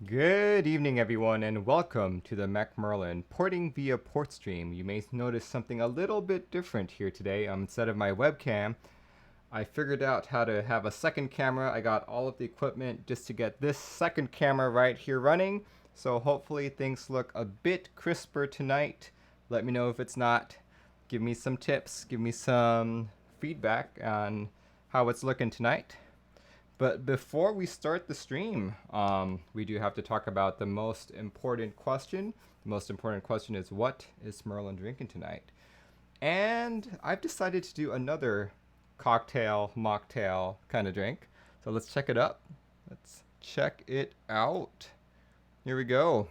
Good evening, everyone, and welcome to the Mac Merlin porting via port stream. You may notice something a little bit different here today. Instead of my webcam, I figured out how to have a second camera. I got all of the equipment just to get this second camera right here running. So hopefully things look a bit crisper tonight. Let me know if it's not. Give me some tips. Give me some feedback on how it's looking tonight. But before we start the stream, we do have to talk about the most important question. The most important question is, what is Merlin drinking tonight? And I've decided to do another cocktail, mocktail kind of drink. So let's check it up. Let's check it out. Here we go.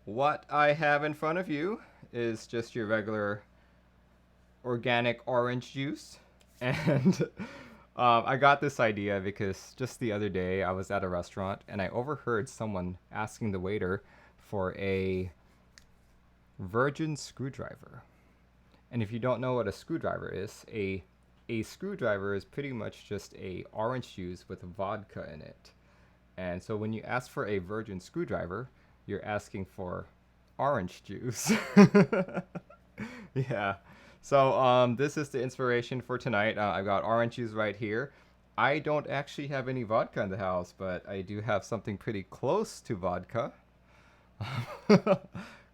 What I have in front of you is just your regular organic orange juice. And I got this idea because just the other day I was at a restaurant and I overheard someone asking the waiter for a virgin screwdriver. And if you don't know what a screwdriver is, a screwdriver is pretty much just a orange juice with vodka in it. And so when you ask for a virgin screwdriver, you're asking for orange juice. Yeah. So this is the inspiration for tonight. I've got orange juice right here. I don't actually have any vodka in the house, but I do have something pretty close to vodka.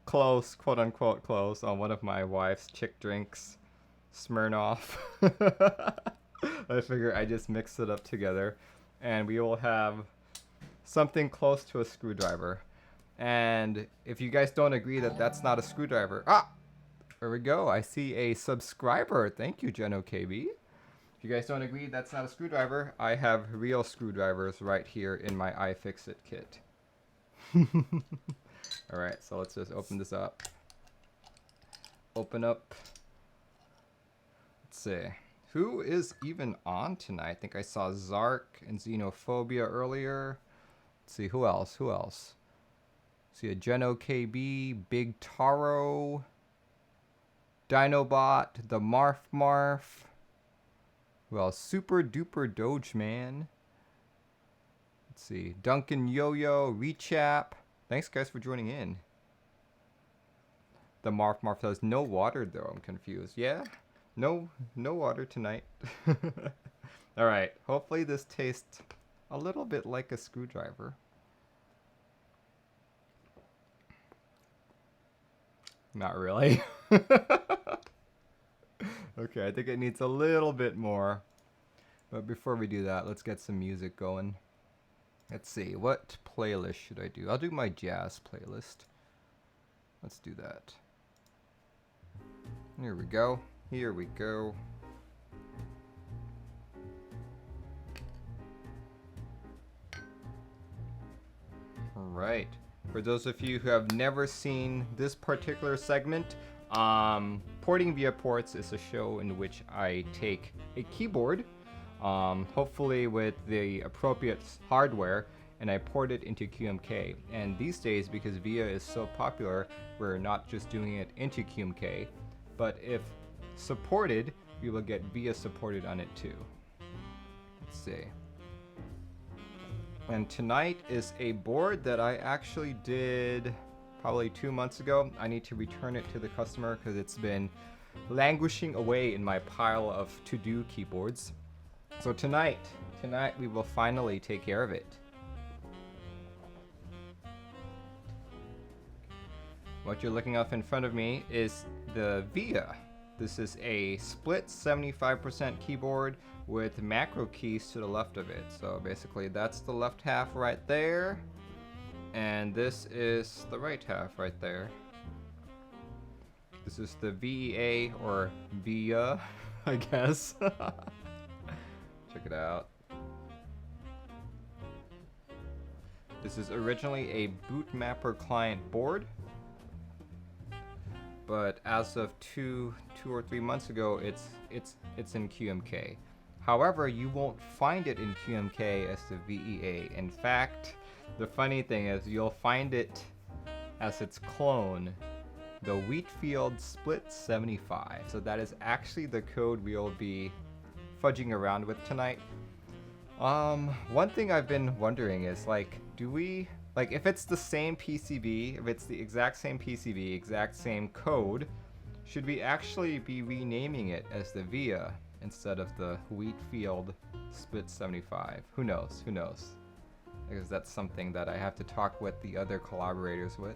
Close, quote unquote close, on one of my wife's chick drinks, Smirnoff. I figure I just mix it up together and we will have something close to a screwdriver. And if you guys don't agree that that's not a screwdriver, there we go. I see a subscriber. Thank you, JenOKB. If you guys don't agree that's not a screwdriver, I have real screwdrivers right here in my iFixit kit. Alright, so let's just open this up. Open up. Let's see. Who is even on tonight? I think I saw Zark and Xenophobia earlier. Let's see, who else? Who else? See a JenOKB, Big Taro, Dinobot, the Marf. Well, Super Duper Doge Man. Let's see, Duncan Yo-Yo, Rechap. Thanks guys for joining in. The Marf says no water though. I'm confused. Yeah, no water tonight. All right. Hopefully this tastes a little bit like a screwdriver. Not really. Okay, I think it needs a little bit more. But before we do that, let's get some music going. Let's see, what playlist should I do? I'll do my jazz playlist. Let's do that. Here we go. Here we go. All right. For those of you who have never seen this particular segment, Porting Via Ports is a show in which I take a keyboard, hopefully with the appropriate hardware, and I port it into QMK. And these days, because VE.A is so popular, we're not just doing it into QMK, but if supported, we will get VE.A supported on it too. Let's see. And tonight is a board that I actually did probably 2 months ago. I need to return it to the customer because it's been languishing away in my pile of to-do keyboards. So tonight we will finally take care of it. What you're looking up in front of me is the VE.A. This is a split 75% keyboard with macro keys to the left of it. So basically that's the left half right there. And this is the right half right there. This is the VE.A or VE.A, I guess. Check it out. This is originally a bootmapper client board, but as of two or 3 months ago, it's in QMK. However, you won't find it in QMK as the VE.A. In fact, the funny thing is you'll find it as its clone, the Wheatfield Split 75. So that is actually the code we'll be fudging around with tonight. One thing I've been wondering is, like, do we, like, if it's the same PCB, if it's the exact same PCB, exact same code, should we actually be renaming it as the VE.A instead of the Wheatfield Split 75? Who knows? Who knows? Because that's something that I have to talk with the other collaborators with.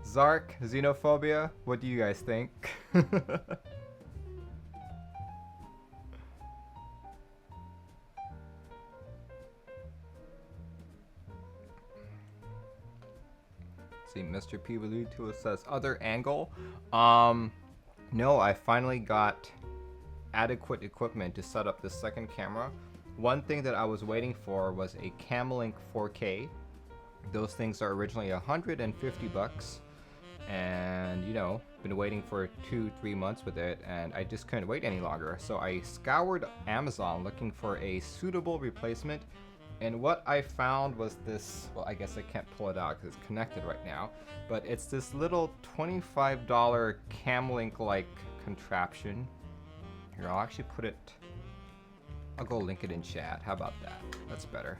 Zark, Xenophobia, what do you guys think? See, Mr. P. says other angle. No, I finally got adequate equipment to set up the second camera. One thing that I was waiting for was a Camlink 4K. Those things are originally $150, and you know, been waiting for 2-3 months with it, and I just couldn't wait any longer. So I scoured Amazon looking for a suitable replacement, and what I found was this. Well, I guess I can't pull it out because it's connected right now, but it's this little $25 Camlink-like contraption. Here, I'll actually put it. I'll go link it in chat. How about that? That's better.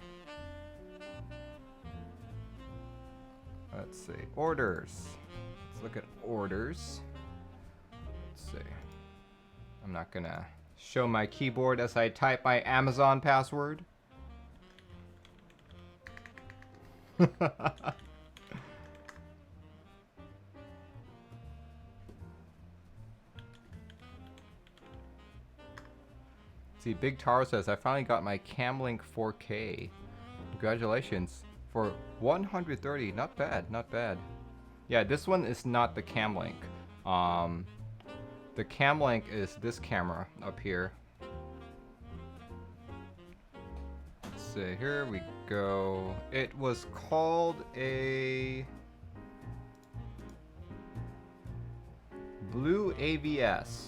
Let's see. Orders. Let's look at orders. Let's see. I'm not gonna show my keyboard as I type my Amazon password. See, Big Tar says, I finally got my Camlink 4K. Congratulations. For 130, not bad, not bad. Yeah, this one is not the Camlink. The Camlink is this camera up here. Let's see, here we go. It was called a Blue AVS.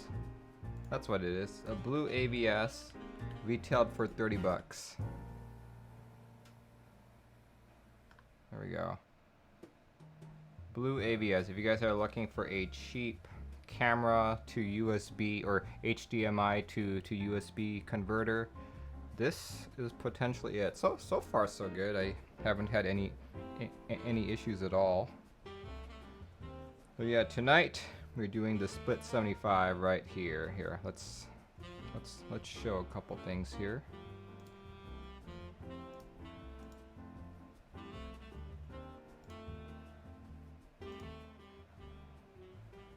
That's what it is. A Blue AVS, retailed for $30. There we go. Blue AVS. If you guys are looking for a cheap camera to USB or HDMI to USB converter, this is potentially it. So far so good. I haven't had any issues at all. So yeah, tonight we're doing the Split 75 right here. Here, let's show a couple things here.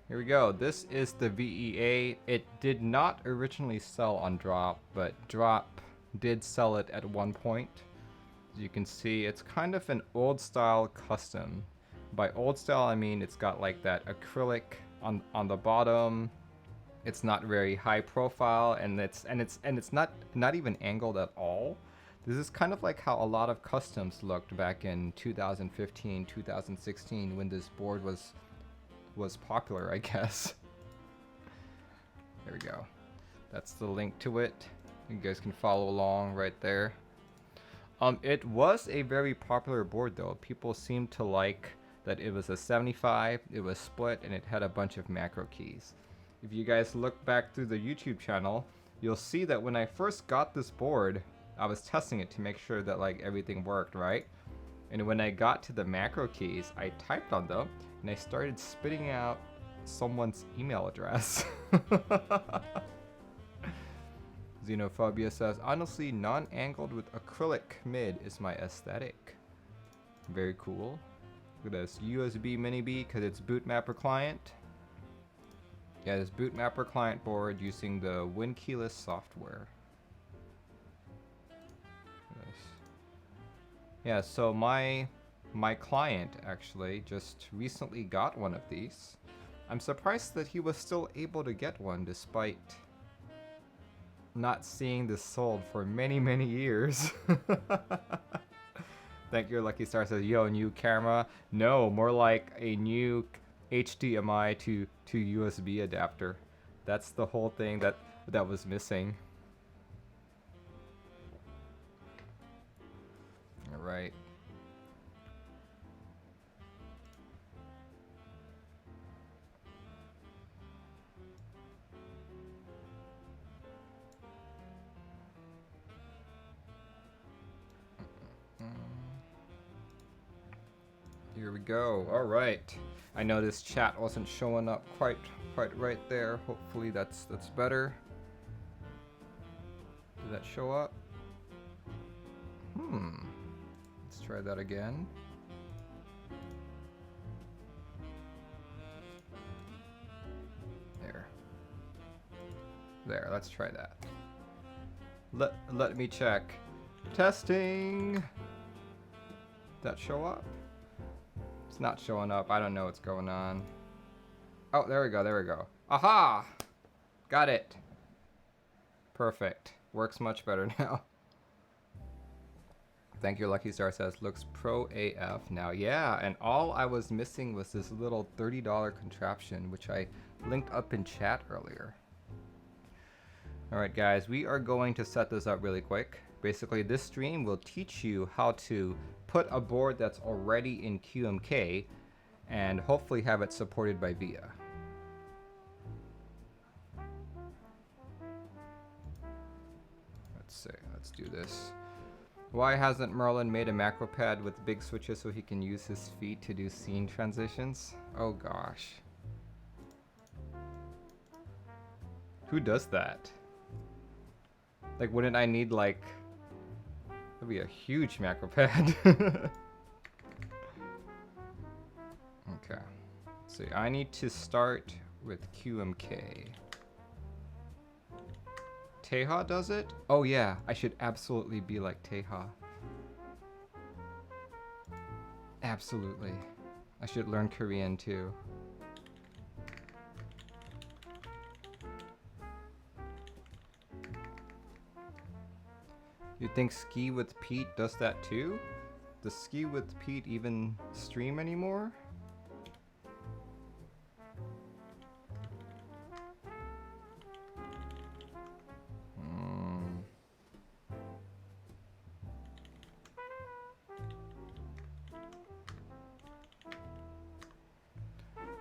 Here we go. This is the VE.A. It did not originally sell on Drop, but Drop did sell it at one point. As you can see, it's kind of an old style custom. By old style, I mean it's got like that acrylic on the bottom. It's not very high profile, and it's not even angled at all. This is kind of like how a lot of customs looked back in 2015, 2016 when this board was popular, I guess. There we go. That's the link to it. You guys can follow along right there. It was a very popular board though. People seemed to like that it was a 75, it was split, and it had a bunch of macro keys. If you guys look back through the YouTube channel, you'll see that when I first got this board, I was testing it to make sure that like everything worked, right? And when I got to the macro keys, I typed on them, and I started spitting out someone's email address. Xenophobia says, honestly, non-angled with acrylic mid is my aesthetic. Very cool. Look at this, USB Mini B because it's bootmapper client. Yeah, this bootmapper client board using the WinKeyless software. Nice. Yeah, so my client actually just recently got one of these. I'm surprised that he was still able to get one despite not seeing this sold for many years. Thank you, Lucky Star says, yo, new camera. No, more like a new HDMI to USB adapter. That's the whole thing that was missing. All right. Here we go. All right. I know this chat wasn't showing up quite right there. Hopefully that's better. Did that show up? Let's try that again. There, let's try that. Let me check. Testing. Did that show up? It's not showing up. I don't know what's going on. Oh, there we go. Aha! Got it. Perfect. Works much better now. Thank you, Lucky Star says, looks pro AF now. Yeah, and all I was missing was this little $30 contraption, which I linked up in chat earlier. Alright guys, we are going to set this up really quick. Basically, this stream will teach you how to put a board that's already in QMK and hopefully have it supported by VE.A. Let's see, let's do this. Why hasn't Merlin made a macro pad with big switches so he can use his feet to do scene transitions? Oh gosh. Who does that? Like, wouldn't I need, like... That'd be a huge macro pad. Okay. So I need to start with QMK. Teha does it? Oh yeah, I should absolutely be like Teha. Absolutely. I should learn Korean too. You think Ski with Pete does that too? Does Ski with Pete even stream anymore?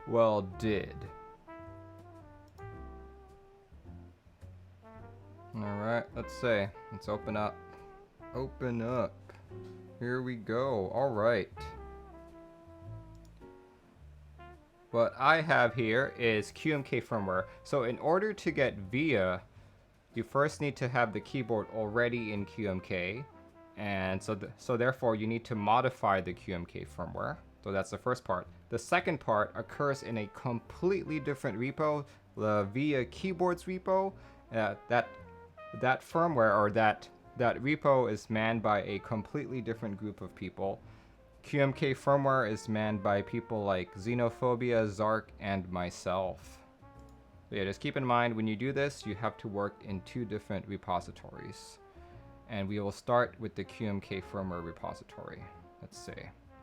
Well, did. Alright, let's see. Let's open up. Open up. Here we go. Alright. What I have here is QMK Firmware. So in order to get VE.A, you first need to have the keyboard already in QMK. And so therefore you need to modify the QMK firmware. So that's the first part. The second part occurs in a completely different repo, the VE.A keyboards repo. That firmware or that repo is manned by a completely different group of people. QMK Firmware is manned by people like Xenophobia, Zark, and myself. So yeah, just keep in mind when you do this, you have to work in 2 different repositories. And we will start with the QMK Firmware repository. Let's see.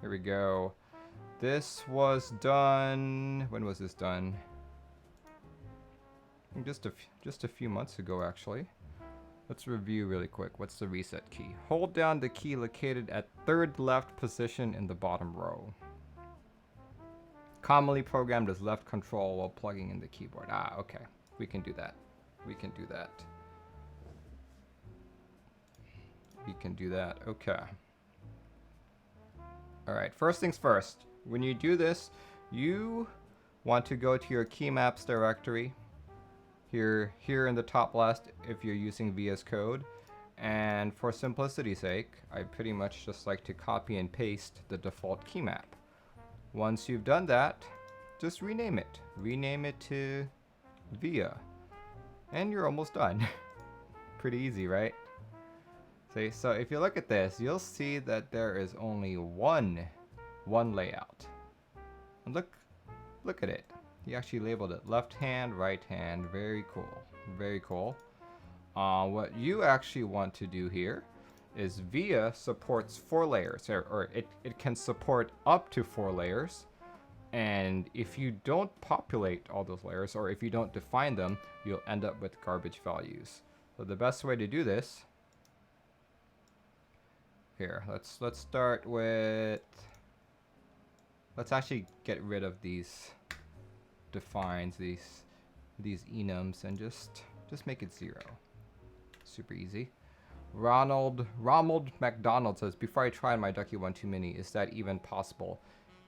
Here we go. This was done... When was this done? Just a few months ago, actually. Let's review really quick. What's the reset key? Hold down the key located at 3rd left position in the bottom row. Commonly programmed as left control while plugging in the keyboard. Ah, okay. We can do that. We can do that. We can do that. Okay. Alright, first things first. When you do this, you want to go to your key maps directory. Here in the top left if you're using VS Code. And for simplicity's sake, I pretty much just like to copy and paste the default key map. Once you've done that, just rename it. Rename it to VE.A. And you're almost done. Pretty easy, right? See, so if you look at this, you'll see that there is only one layout. And look at it. He actually labeled it left hand, right hand. Very cool. Very cool. What you actually want to do here is VE.A supports 4 layers, or it can support up to 4 layers. And if you don't populate all those layers, or if you don't define them, you'll end up with garbage values. So the best way to do this, here, let's start with, let's actually get rid of these defines, these enums, and just make it 0. Super easy. Ronald McDonald says, before I try my Ducky 1 Too Many, is that even possible?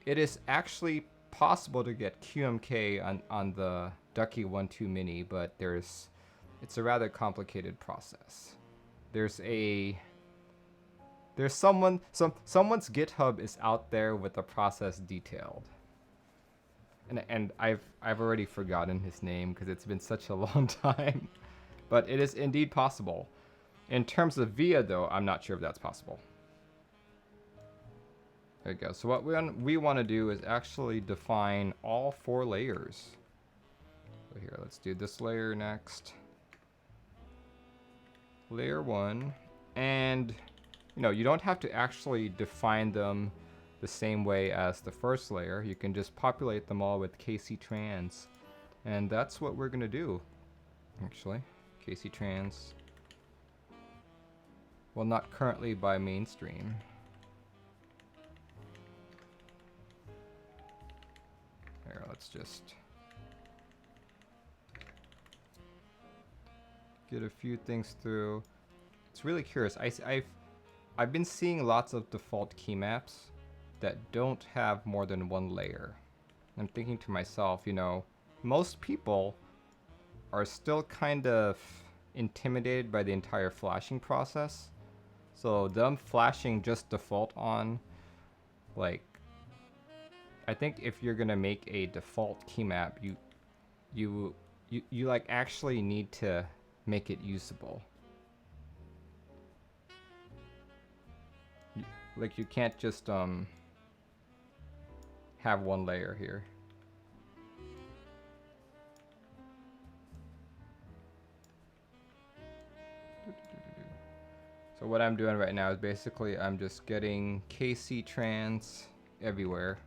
it is actually possible to get QMK on the Ducky 1.2 Mini, but it's a rather complicated process. Someone's GitHub is out there with the process detailed. And I've already forgotten his name because it's been such a long time. But it is indeed possible. In terms of VE.A though, I'm not sure if that's possible. There you go. So what we want to do is actually define all 4 layers. So here, let's do this layer next. Layer 1. And, you know, you don't have to actually define them the same way as the first layer. You can just populate them all with KC trans. And that's what we're going to do, actually. KC trans. Well, not currently by mainstream. Here, let's just get a few things through. It's really curious. I've been seeing lots of default key maps that don't have more than 1 layer. I'm thinking to myself, you know, most people are still kind of intimidated by the entire flashing process. So them flashing just default on, like, I think if you're gonna make a default key map, you like actually need to make it usable. Like you can't just have 1 layer here. So what I'm doing right now is basically I'm just getting KC trans everywhere.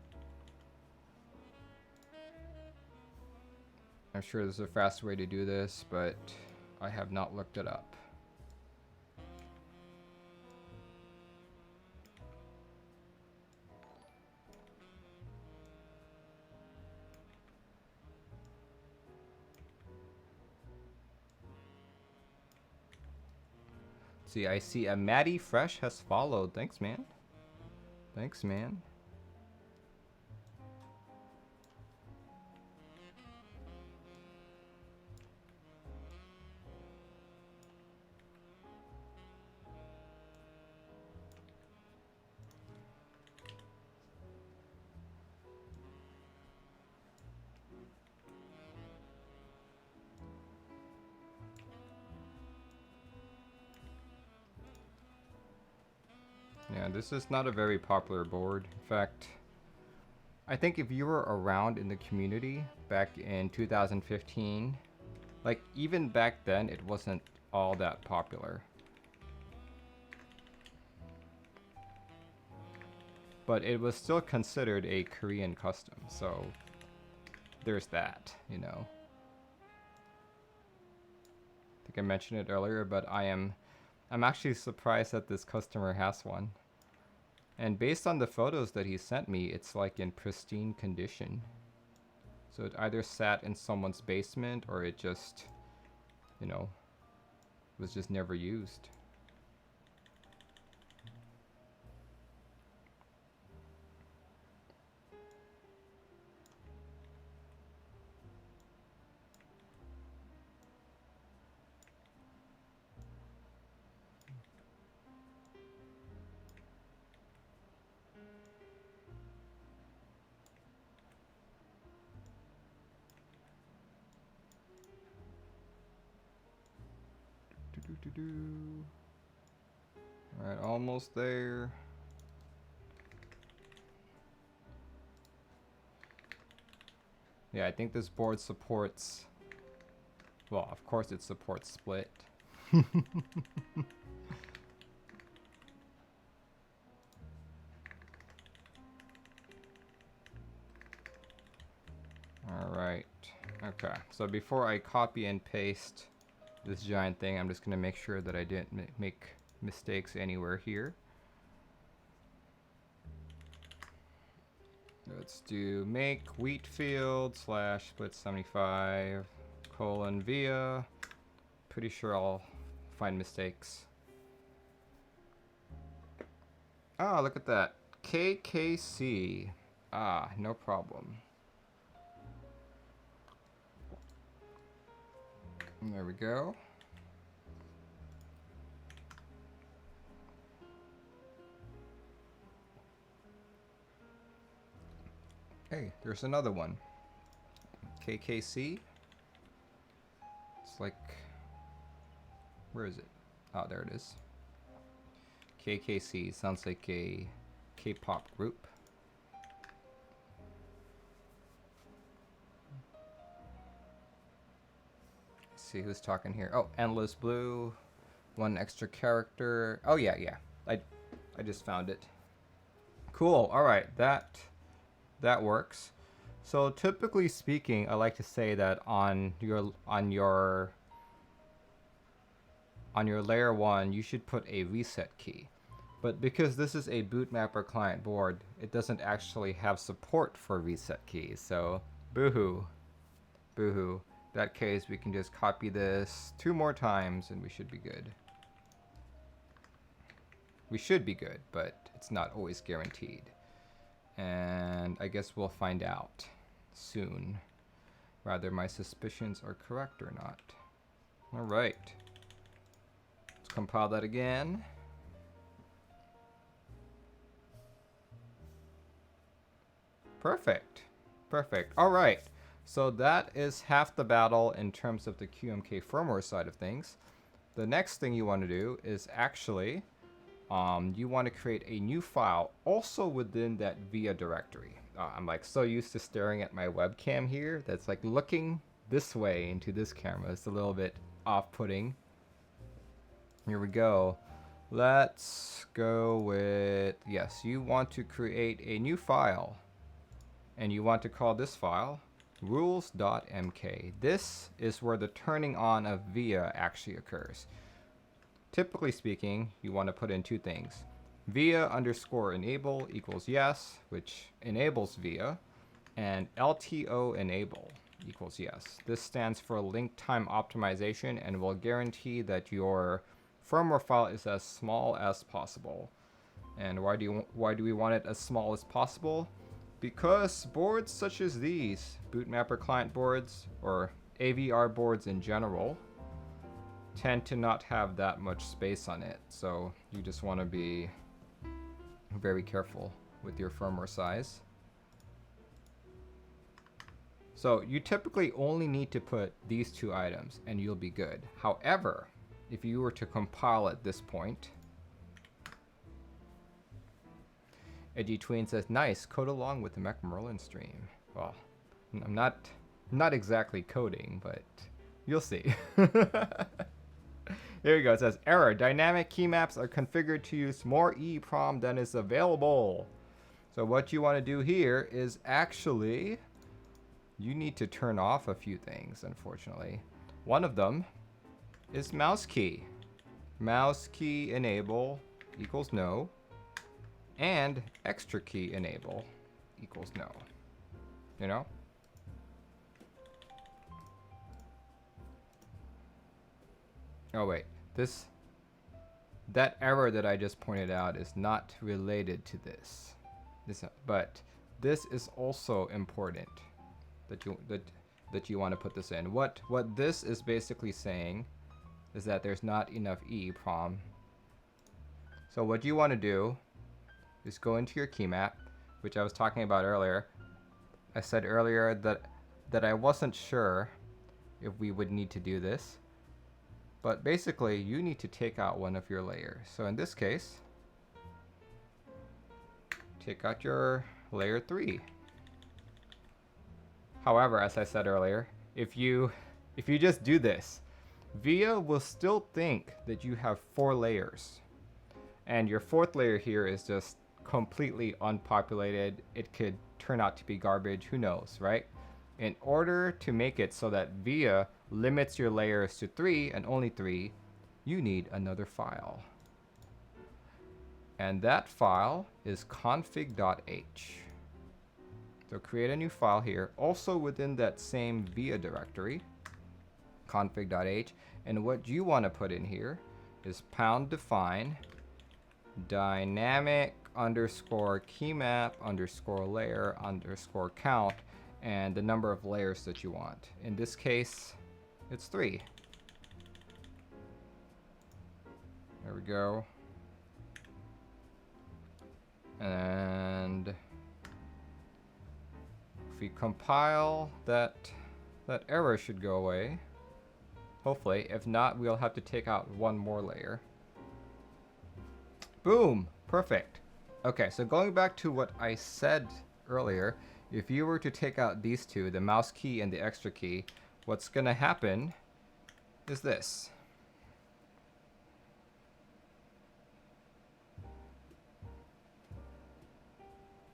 I'm sure there's a fast way to do this, but I have not looked it up. See, I see a Maddie Fresh has followed. Thanks, man. Thanks, man. Yeah, this is not a very popular board. In fact, I think if you were around in the community back in 2015, like even back then it wasn't all that popular. But it was still considered a Korean custom, so there's that, you know. I think I mentioned it earlier, but I'm actually surprised that this customer has one. And based on the photos that he sent me, it's like in pristine condition. So it either sat in someone's basement or it just, you know, was just never used. Alright, almost there. Yeah, I think this board supports, well, of course it supports split. Alright, okay, so before I copy and paste this giant thing, I'm just going to make sure that I didn't make mistakes anywhere here. Let's do make Wheatfield / split 75 : VE.A. Pretty sure I'll find mistakes. Oh, look at that. KKC. Ah, no problem. And there we go. Hey, there's another one. KKC. It's like, where is it? Oh, there it is. KKC sounds like a K-pop group. Let's see who's talking here. Oh, Endless Blue. One extra character. Oh yeah, yeah. I just found it. Cool. All right, that works. So typically speaking, I like to say that on your layer 1, you should put a reset key. But because this is a bootmapper client board, it doesn't actually have support for reset keys. So boohoo. Boohoo. In that case, we can just copy this 2 more times and we should be good. We should be good, but it's not always guaranteed. And I guess we'll find out soon whether my suspicions are correct or not. All right. Let's compile that again. Perfect. Perfect. All right. So that is half the battle in terms of the QMK firmware side of things. The next thing you want to do is actually you want to create a new file also within that VE.A directory. I'm like so used to staring at my webcam here that's like looking this way into this camera. It's a little bit off-putting. Here we go. Let's go with, yes, you want to create a new file. And you want to call this file rules.mk. This is where the turning on of VE.A actually occurs. Typically speaking, you want to put in 2 things. VE.A_enable equals yes, which enables VE.A, and LTO enable equals yes. This stands for link time optimization and will guarantee that your firmware file is as small as possible. And why do we want it as small as possible? Because boards such as these, bootmapper client boards or AVR boards in general, tend to not have that much space on it. So you just want to be very careful with your firmware size. So you typically only need to put these 2 items and you'll be good. However, if you were to compile at this point, EdgyTween says, nice, code along with the Mech Merlin stream. Well, I'm not exactly coding, but you'll see. Here we go. It says, error. Dynamic key maps are configured to use more EEPROM than is available. So what you want to do here is actually, you need to turn off a few things, unfortunately. One of them is mouse key. Mouse key enable equals no. And extra key enable equals no. You know? Oh wait, that error that I just pointed out is not related to this. But this is also important that you want to put this in. What this is basically saying is that there's not enough EEPROM. So what you want to do is go into your key map, which I was talking about earlier. I said earlier that I wasn't sure if we would need to do this. But basically, you need to take out one of your layers. So in this case, take out your layer 3. However, as I said earlier, if you just do this, VE.A will still think that you have 4 layers. And your 4th layer here is just completely unpopulated. It could turn out to be garbage, who knows, right? In order to make it so that VE.A limits your layers to 3 and only 3, you need another file. And that file is config.h. So create a new file here, also within that same VE.A directory, config.h. And what you want to put in here is #define dynamic underscore keymap underscore layer underscore count and the number of layers that you want. In this case, it's 3. There we go. And if we compile, that error should go away. Hopefully. If not, we'll have to take out one more layer. Boom! Perfect. Okay, so going back to what I said earlier, if you were to take out these two, the mouse key and the extra key, what's going to happen is this.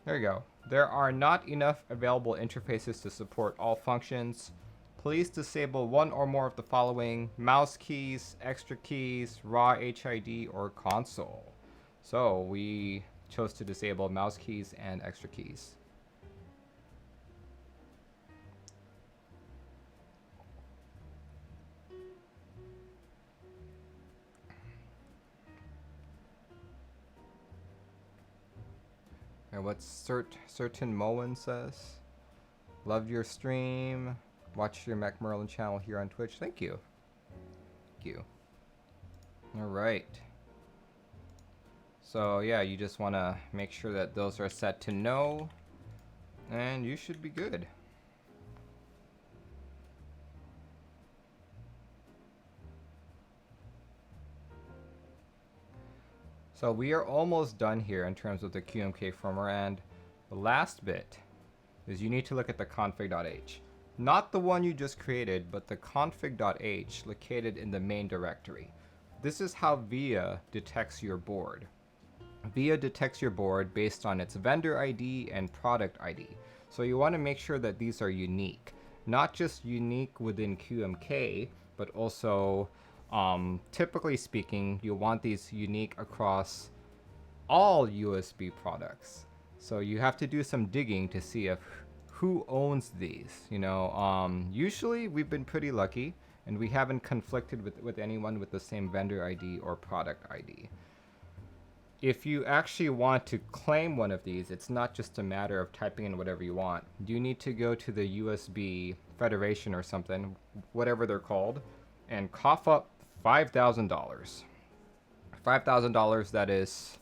There you go. There are not enough available interfaces to support all functions. Please disable one or more of the following: mouse keys, extra keys, raw HID, or console. So we chose to disable mouse keys and extra keys. And what certain Moen says: loved your stream. Watch your Mac Merlin channel here on Twitch. Thank you. Thank you. All right. So yeah, you just want to make sure that those are set to no, and you should be good. So we are almost done here in terms of the QMK firmware, and the last bit is you need to look at the config.h. Not the one you just created, but the config.h located in the main directory. This is how VE.A detects your board. VE.A detects your board based on its vendor ID and product ID. So you want to make sure that these are unique. Not just unique within QMK, but also, typically speaking, you want these unique across all USB products. So you have to do some digging to see if who owns these. You know, usually we've been pretty lucky and we haven't conflicted with anyone with the same vendor ID or product ID. If you actually want to claim one of these, it's not just a matter of typing in whatever you want. You need to go to the USB Federation or something, whatever they're called, and cough up $5,000. $5,000,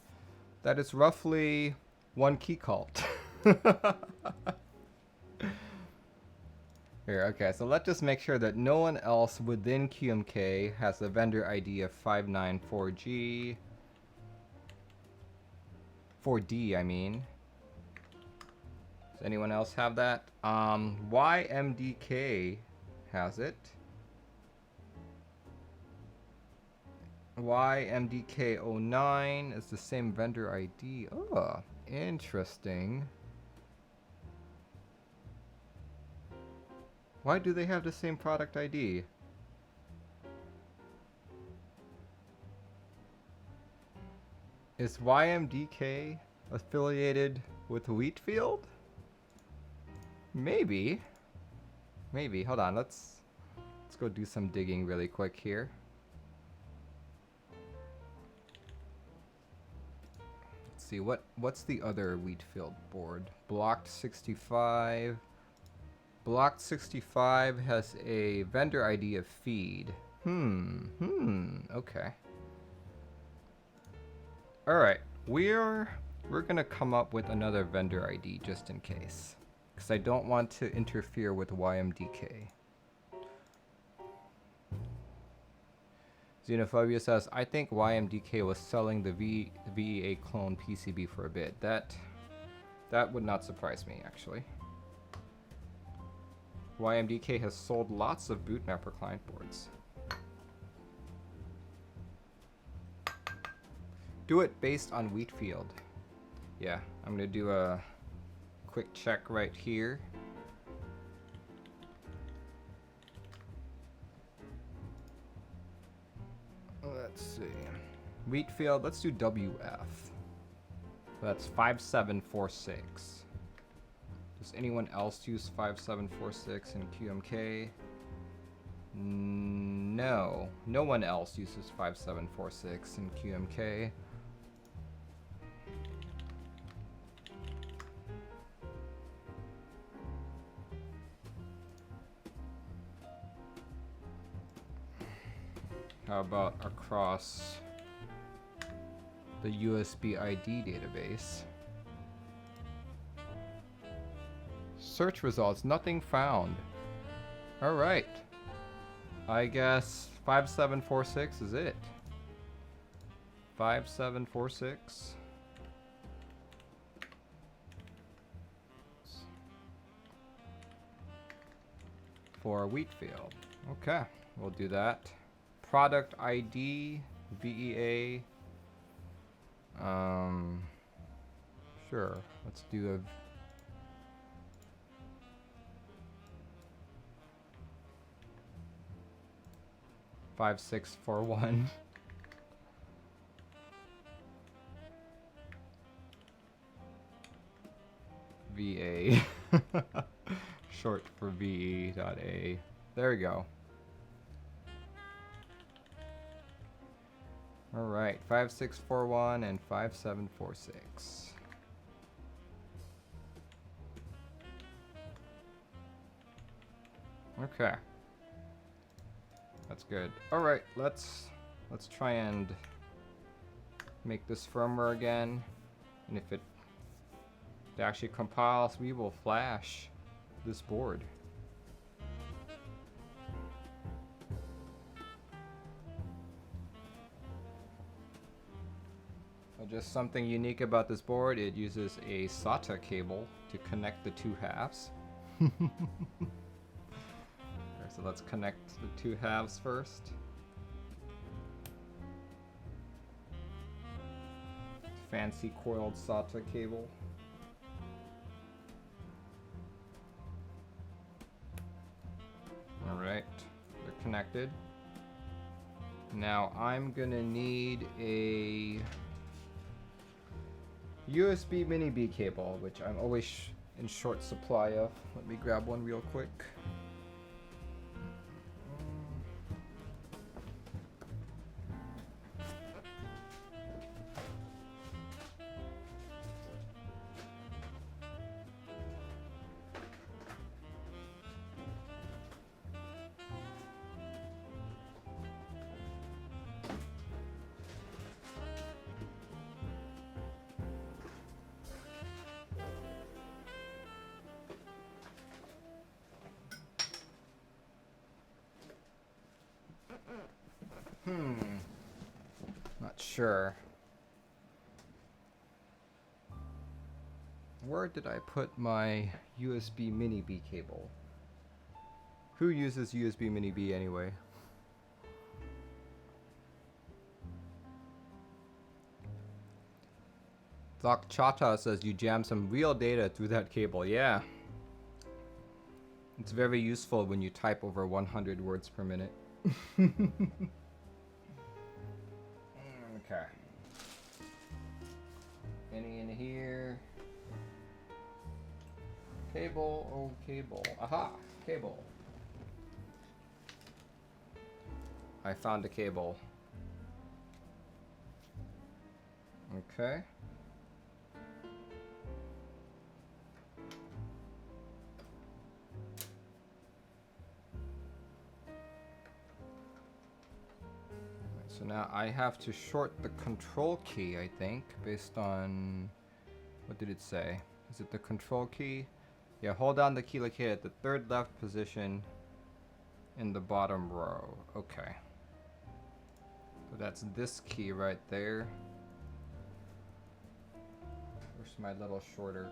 that is roughly one key cult. Here, okay, so let's just make sure that no one else within QMK has a vendor ID of 594G. 4D, I mean. Does anyone else have that? YMDK has it. YMDK09 is the same vendor ID. Oh, interesting. Why do they have the same product ID? Is YMDK affiliated with Wheatfield? Maybe. Maybe. Hold on. Let's go do some digging really quick here. Let's see what's the other Wheatfield board? Blocked 65. Blocked 65 has a vendor ID of feed. Okay. Alright, we're gonna come up with another vendor ID just in case, because I don't want to interfere with YMDK. Xenophobia says, I think YMDK was selling the VE.A clone PCB for a bit. That would not surprise me, actually. YMDK has sold lots of bootmapper client boards. Do it based on Wheatfield. Yeah, I'm gonna do a quick check right here. Let's see. Wheatfield, let's do WF. That's 5746. Does anyone else use 5746 in QMK? No. No one else uses 5746 in QMK. How about across the USB ID database? Search results, nothing found. Alright. I guess 5746 is it. 5746. For Wheatfield. Okay, we'll do that. Product ID, VE.A. Sure, let's do a 5641. VA. Short for VE.A. There we go. Alright, 5641 and 5746. Okay. That's good. Alright, let's try and make this firmware again. And if it actually compiles, we will flash this board. Just something unique about this board, it uses a SATA cable to connect the two halves. So let's connect the two halves first. Fancy coiled SATA cable. Alright, they're connected. Now I'm gonna need a USB mini B cable, which I'm always in short supply of. Let me grab one real quick. Not sure. Where did I put my USB mini B cable? Who uses USB mini B anyway? Doc Chata says you jam some real data through that cable. Yeah. It's very useful when you type over 100 words per minute. Okay. Any in here? Cable, oh cable. Aha, cable. I found a cable. Okay. So now I have to short the control key, I think, based on, what did it say? Is it the control key? Yeah, hold down the key located at the third left position in the bottom row. Okay. So that's this key right there. Where's my little shorter?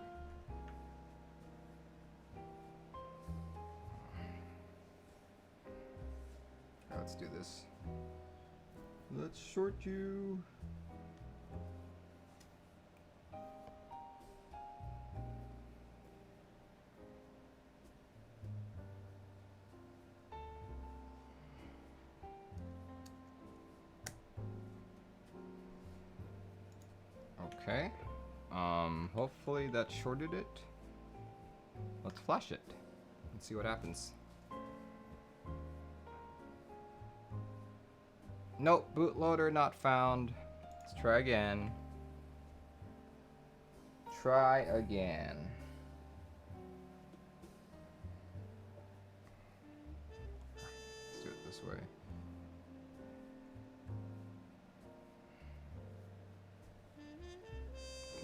Let's do this. Let's short you. Okay. Hopefully that shorted it. Let's flash it. Let's see what happens. Nope, bootloader not found. Let's try again. Try again. Let's do it this way.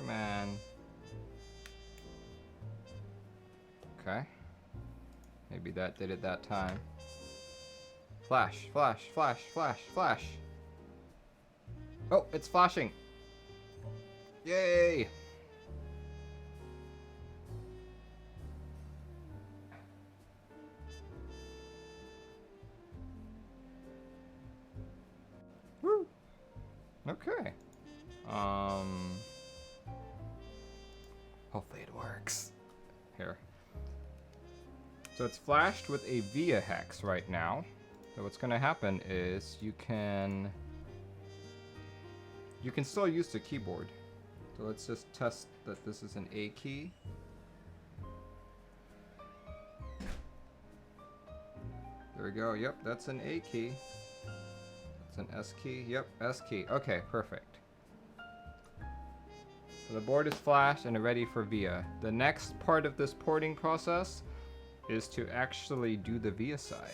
man. Okay. Maybe that did it that time. Flash, flash, flash, flash, flash. Oh, it's flashing. Yay! Woo! Okay. Hopefully it works. Here. So it's flashed with a VE.A hex right now. So what's going to happen is you can still use the keyboard. So let's just test that this is an A key. There we go. Yep, that's an A key. It's an S key. Yep, S key. Okay, perfect. So the board is flashed and ready for VE.A. The next part of this porting process is to actually do the VE.A side.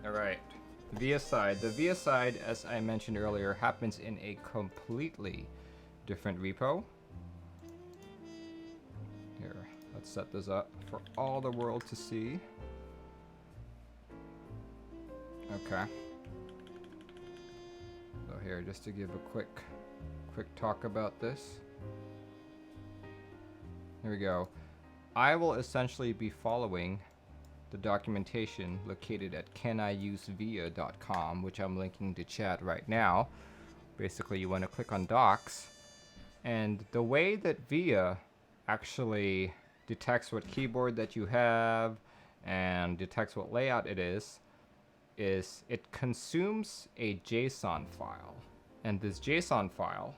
Alright, VE.A side. The VE.A side, as I mentioned earlier, happens in a completely different repo. Here, let's set this up for all the world to see. Okay. So here, just to give a quick talk about this. Here we go. I will essentially be following the documentation located at caniusevea.com, which I'm linking to chat right now. Basically, you want to click on docs, and the way that VE.A actually detects what keyboard that you have and detects what layout it is it consumes a JSON file, and this JSON file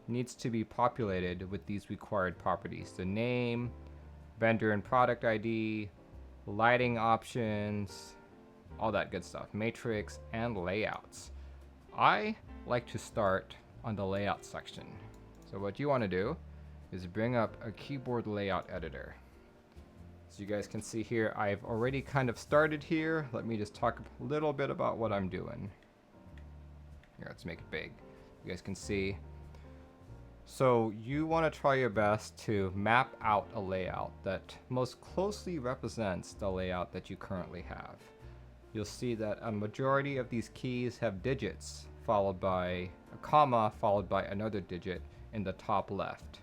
needs to be populated with these required properties: the name, vendor and product ID, lighting options, all that good stuff, matrix, and layouts. I like to start on the layout section. So what you want to do is bring up a keyboard layout editor. As you guys can see here, I've already kind of started here. Let me just talk a little bit about what I'm doing. Here, let's make it big. You guys can see. So you want to try your best to map out a layout that most closely represents the layout that you currently have. You'll see that a majority of these keys have digits followed by a comma followed by another digit in the top left.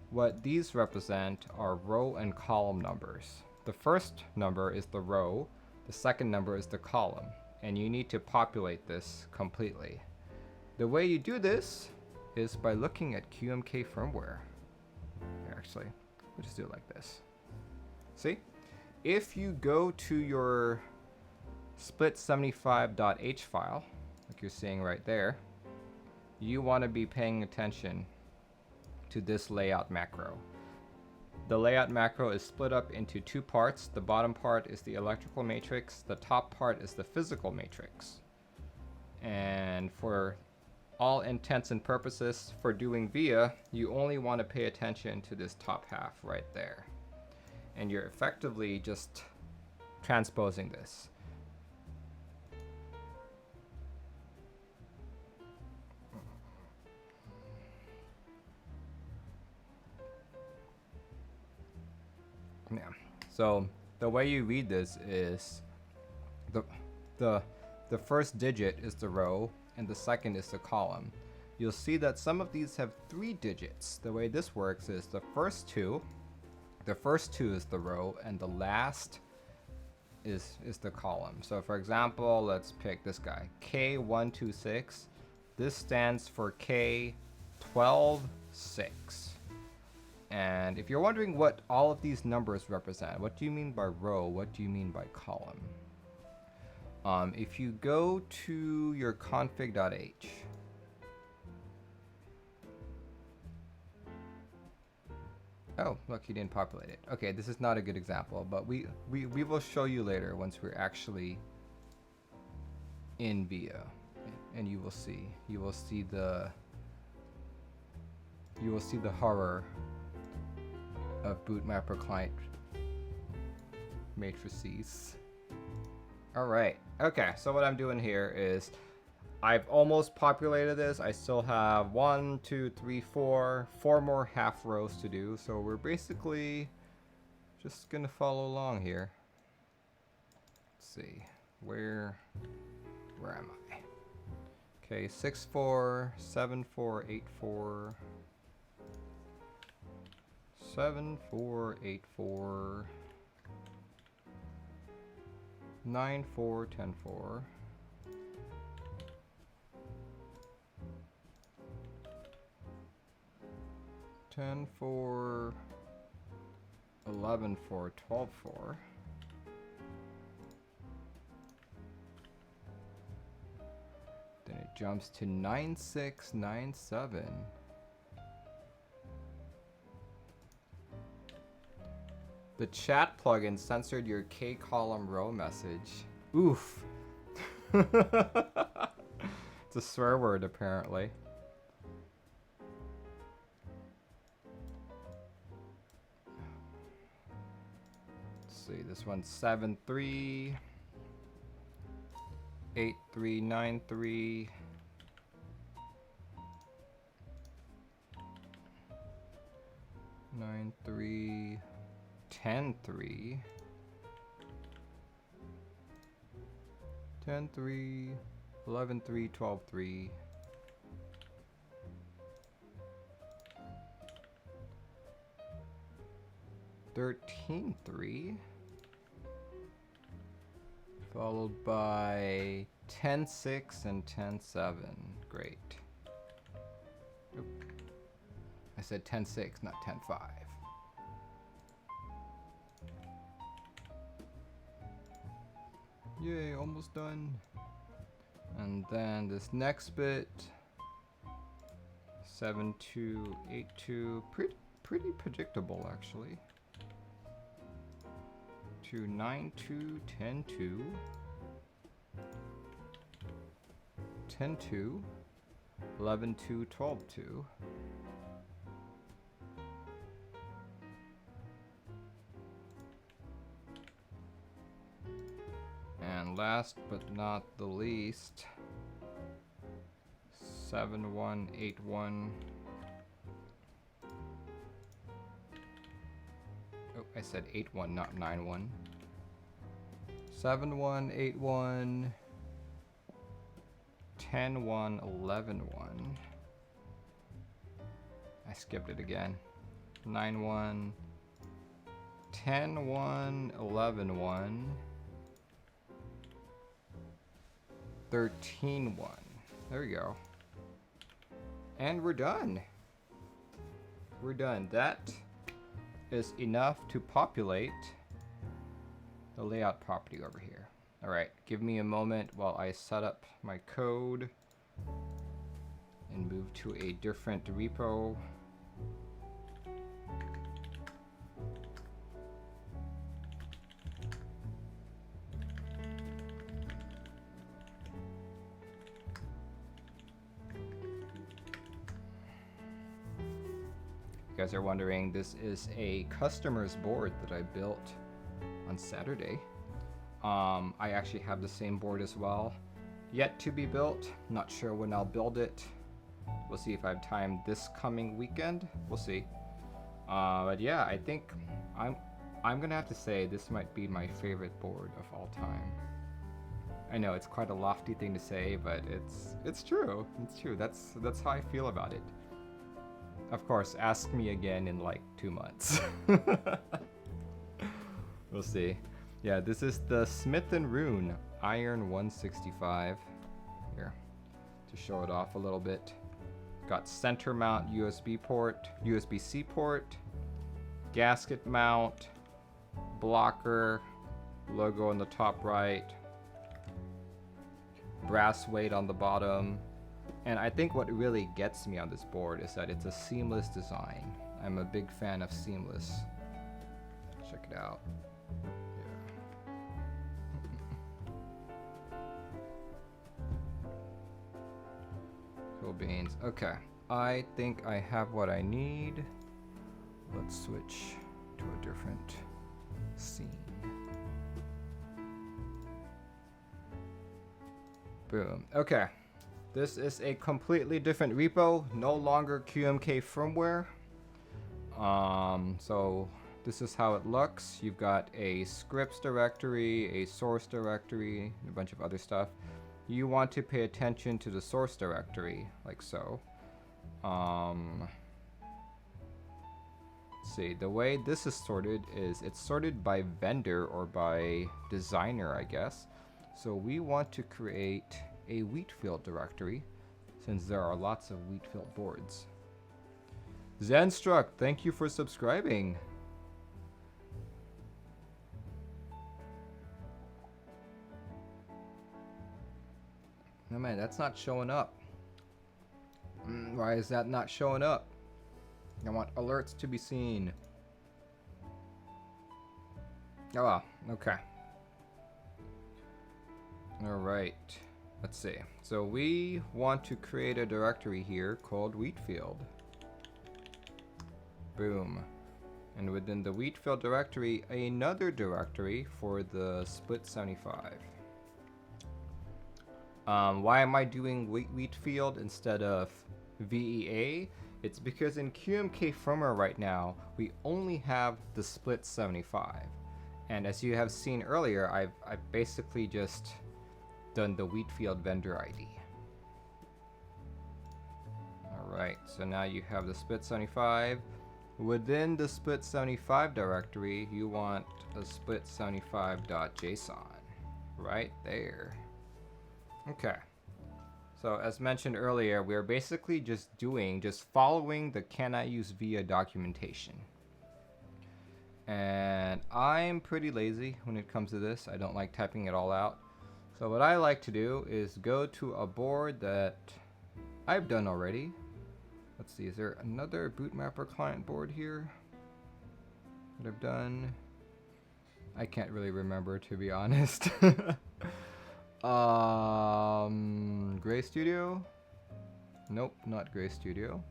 What these represent are row and column numbers. The first number is the row, the second number is the column, and you need to populate this completely. The way you do this is by looking at QMK Firmware. Actually, we'll just do it like this. See? If you go to your split75.h file, like you're seeing right there, you want to be paying attention to this layout macro. The layout macro is split up into two parts. The bottom part is the electrical matrix. The top part is the physical matrix. And for all intents and purposes for doing VE.A, you only want to pay attention to this top half right there. And you're effectively just transposing this. Yeah. So the way you read this is the first digit is the row and the second is the column. You'll see that some of these have 3 digits. The way this works is the first two is the row and the last is the column. So for example, let's pick this guy, K126. This stands for K126. And if you're wondering what all of these numbers represent, what do you mean by row? What do you mean by column? If you go to your config.h, oh, look, you didn't populate it. Okay, this is not a good example, but we will show you later once we're actually in VE.A, and you will see the horror of bootmapper client matrices. Alright, okay, so what I'm doing here is I've almost populated this. I still have 1, 2, 3, 4 more half rows to do. So we're basically just gonna follow along here. Let's see, where am I? Okay, 6, 4, 7, 4, 8, 4, 7, 4, 8, 4, 9, 4, 10, 4. 10, 4, 11, 4, 12, 4. Then it jumps to 9, 6, 9, 7. The chat plugin censored your K column row message. Oof. It's a swear word apparently. See, this one's 7, 3, 8, 3, 9, 3, 9, 3, 10, 3, 10, 3, 11, 3, 12, 3, 13, 3. Followed by 10, 6, and 10, 7. Great. Oop. I said 10, 6, not 10, 5. Yay, almost done. And then this next bit, 7, 2, 8, 2. Pretty predictable, actually. 2, 9, 2, 10, 2, 10, 2, 11, 2, 12, 2. And last but not the least, 7, 1, 8, 1. Oh, I said 8, 1, not 9, 1. 7, 1, 8, 1, 10, 1, 11, 1. I skipped it again. 9, 1, 10, 1, 11, 1, 13, 1. There we go. And we're done. We're done. That is enough to populate the layout property over here. All right, give me a moment while I set up my code and move to a different repo. You guys are wondering, this is a customer's board that I built on Saturday. I actually have the same board as well. Yet to be built. Not sure when I'll build it. We'll see if I have time this coming weekend. We'll see. But yeah, I think I'm gonna have to say this might be my favorite board of all time. I know it's quite a lofty thing to say, but it's true. It's true. That's how I feel about it. Of course, ask me again in like 2 months. We'll see. Yeah, this is the Smith & Rune Iron 165. Here, to show it off a little bit. Got center mount USB port, USB-C port, gasket mount, blocker, logo on the top right, brass weight on the bottom. And I think what really gets me on this board is that it's a seamless design. I'm a big fan of seamless. Check it out. Cool beans. Okay, I think I have what I need. Let's switch to a different scene. Boom. Okay. This is a completely different repo, no longer QMK Firmware. So this is how it looks. You've got a scripts directory, a source directory, and a bunch of other stuff. You want to pay attention to the source directory, like so. Let's see, the way this is sorted is it's sorted by vendor or by designer, I guess. So we want to create a Wheatfield directory, since there are lots of Wheatfield boards. Zenstruck, thank you for subscribing. No man, that's not showing up. Why is that not showing up? I want alerts to be seen. Oh, okay. Alright, let's see. So we want to create a directory here called Wheatfield. Boom. And within the Wheatfield directory, another directory for the split 75. Why am I doing Wheatfield instead of VE.A? It's because in QMK Firmware right now, we only have the split 75. And as you have seen earlier, I've basically just done the Wheatfield vendor ID. Alright, so now you have the split 75. Within the split 75 directory, you want a split 75.json right there. Okay. So as mentioned earlier, we're basically just following the can I use VE.A documentation. And I'm pretty lazy when it comes to this. I don't like typing it all out. So what I like to do is go to a board that I've done already. Let's see, is there another bootmapper client board here that I've done? I can't really remember, to be honest. Gray Studio? Nope, not Gray Studio.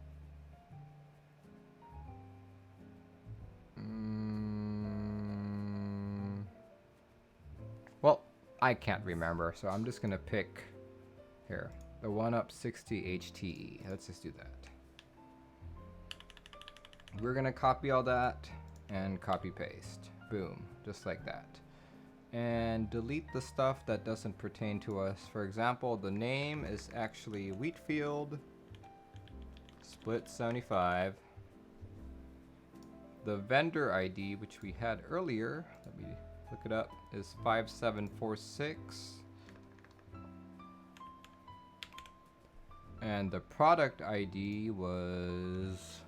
Well, I can't remember, so I'm just gonna pick here the 1UP60 HTE. Let's just do that. We're gonna copy all that and copy paste. Boom, just like that. And delete the stuff that doesn't pertain to us. For example, the name is actually Wheatfield split 75. The vendor ID, which we had earlier, let me look it up, is 5746. And the product ID was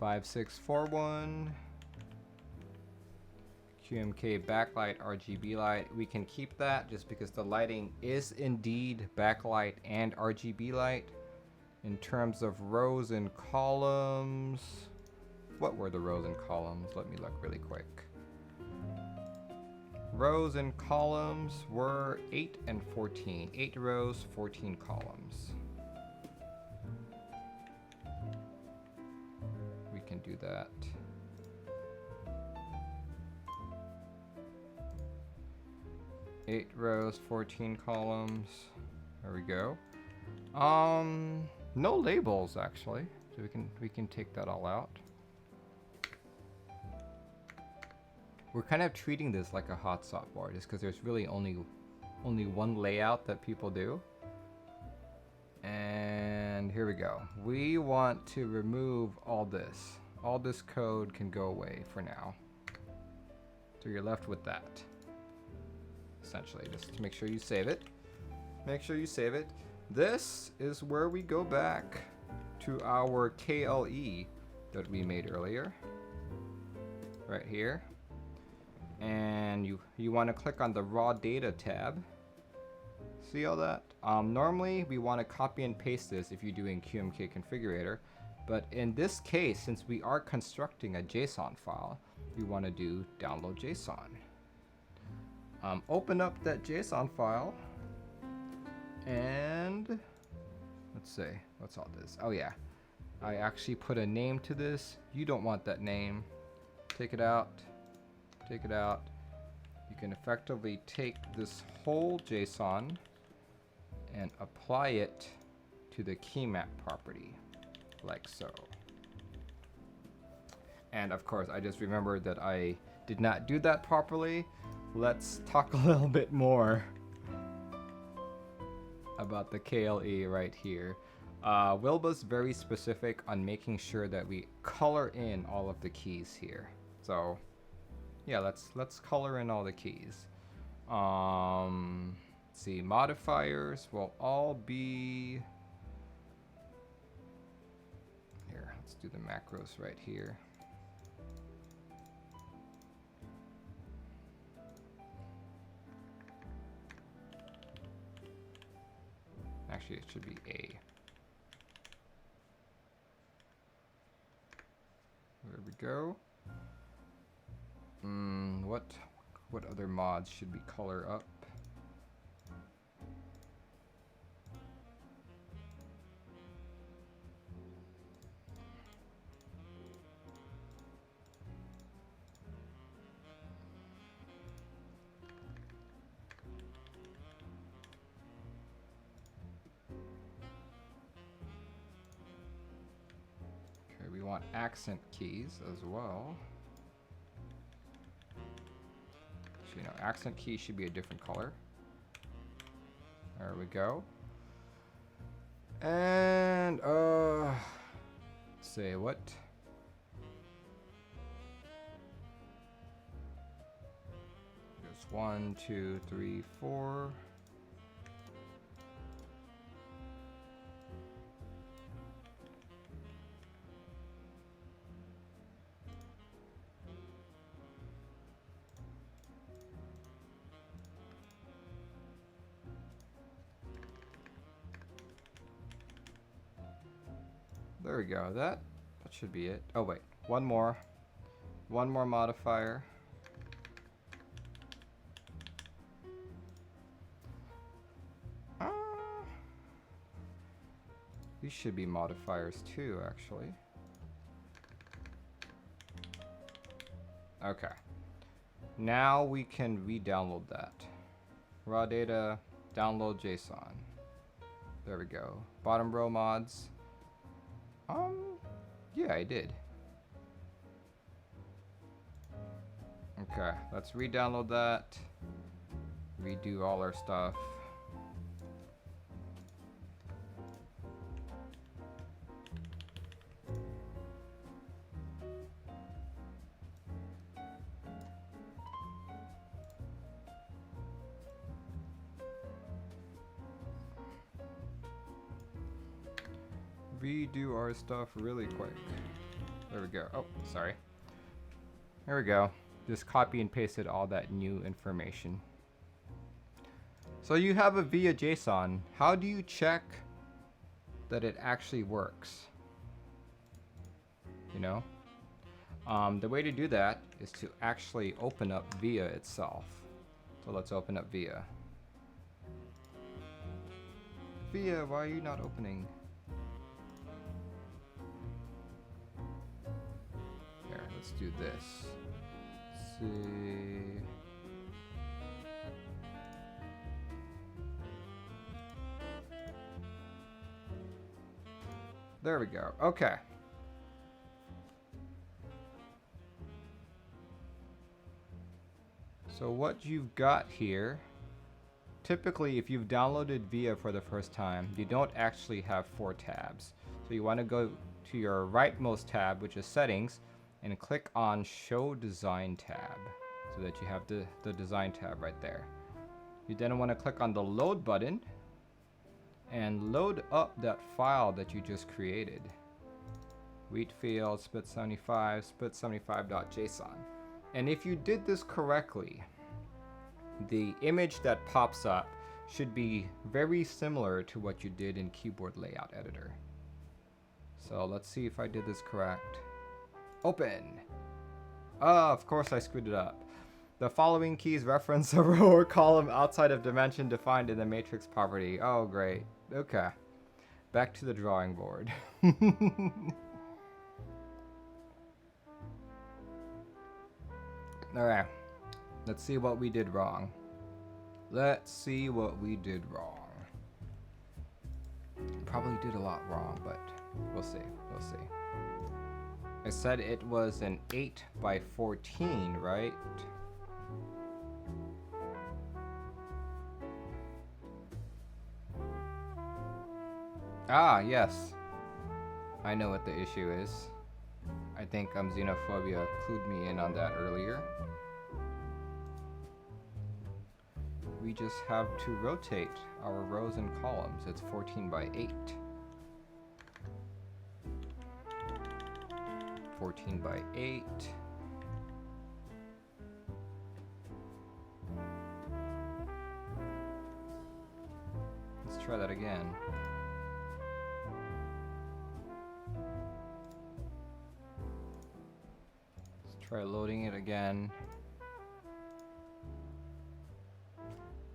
5641. QMK backlight RGB light. We can keep that just because the lighting is indeed backlight and RGB light. In terms of rows and columns, what were the rows and columns? Let me look really quick. Rows and columns were 8 and 14. 8 rows, 14 columns. We can do that. Eight rows, 14 columns. There we go. No labels actually, so we can take that all out. We're kind of treating this like a hot swap board, just because there's really only one layout that people do. And here we go. We want to remove all this. All this code can go away for now. So you're left with that. Essentially, just to make sure you save it. Make sure you save it. This is where we go back to our KLE that we made earlier. Right here. And you want to click on the raw data tab. See all that? Normally we want to copy and paste this if you're doing QMK configurator, but in this case, since we are constructing a JSON file, we want to do download JSON. Open up that JSON file, and let's see, what's all this? Oh yeah, I actually put a name to this. You don't want that name. Take it out. Take it out. You can effectively take this whole JSON and apply it to the key map property, like so. And of course, I just remembered that I did not do that properly. Let's talk a little bit more about the KLE right here. Wilba's very specific on making sure that we color in all of the keys here. So yeah, let's color in all the keys. Let's see, modifiers will all be here. Let's do the macros right here. Actually, it should be A. There we go. What other mods should we color up? Okay, we want accent keys as well. You know, accent key should be a different color. There we go. And say what? There's 1, 2, 3, 4. There we go. That should be it. Oh wait, one more modifier. These should be modifiers too, actually. Okay. Now we can re-download that. Raw data, download JSON. There we go. Bottom row mods. Yeah, I did. Okay, let's re-download that. Redo all our stuff. Redo our stuff really quick. There we go. Oh, sorry. There we go. Just copy and pasted all that new information. So you have a VE.A JSON. How do you check that it actually works? You know? The way to do that is to actually open up VE.A itself. So let's open up VE.A. VE.A, why are you not opening? Let's do this. Let's see. There we go. Okay. So what you've got here, typically if you've downloaded VE.A for the first time, you don't actually have 4 tabs. So you want to go to your rightmost tab, which is settings, and click on Show Design tab so that you have the Design tab right there. You then want to click on the Load button and load up that file that you just created. Wheatfield, split75, split75.json. And if you did this correctly, the image that pops up should be very similar to what you did in Keyboard Layout Editor. So let's see if I did this correct. Open. Of course I screwed it up. The following keys reference a row or column outside of dimension defined in the matrix property. Oh, great. Okay. Back to the drawing board. Alright. Let's see what we did wrong. Let's see what we did wrong. probably did a lot wrong, but we'll see. We'll see. I said it was an 8 by 14, right? Ah, yes. I know what the issue is. I think Xenophobia clued me in on that earlier. We just have to rotate our rows and columns. It's 14 by 8. 14 by 8. Let's try that again. Let's try loading it again.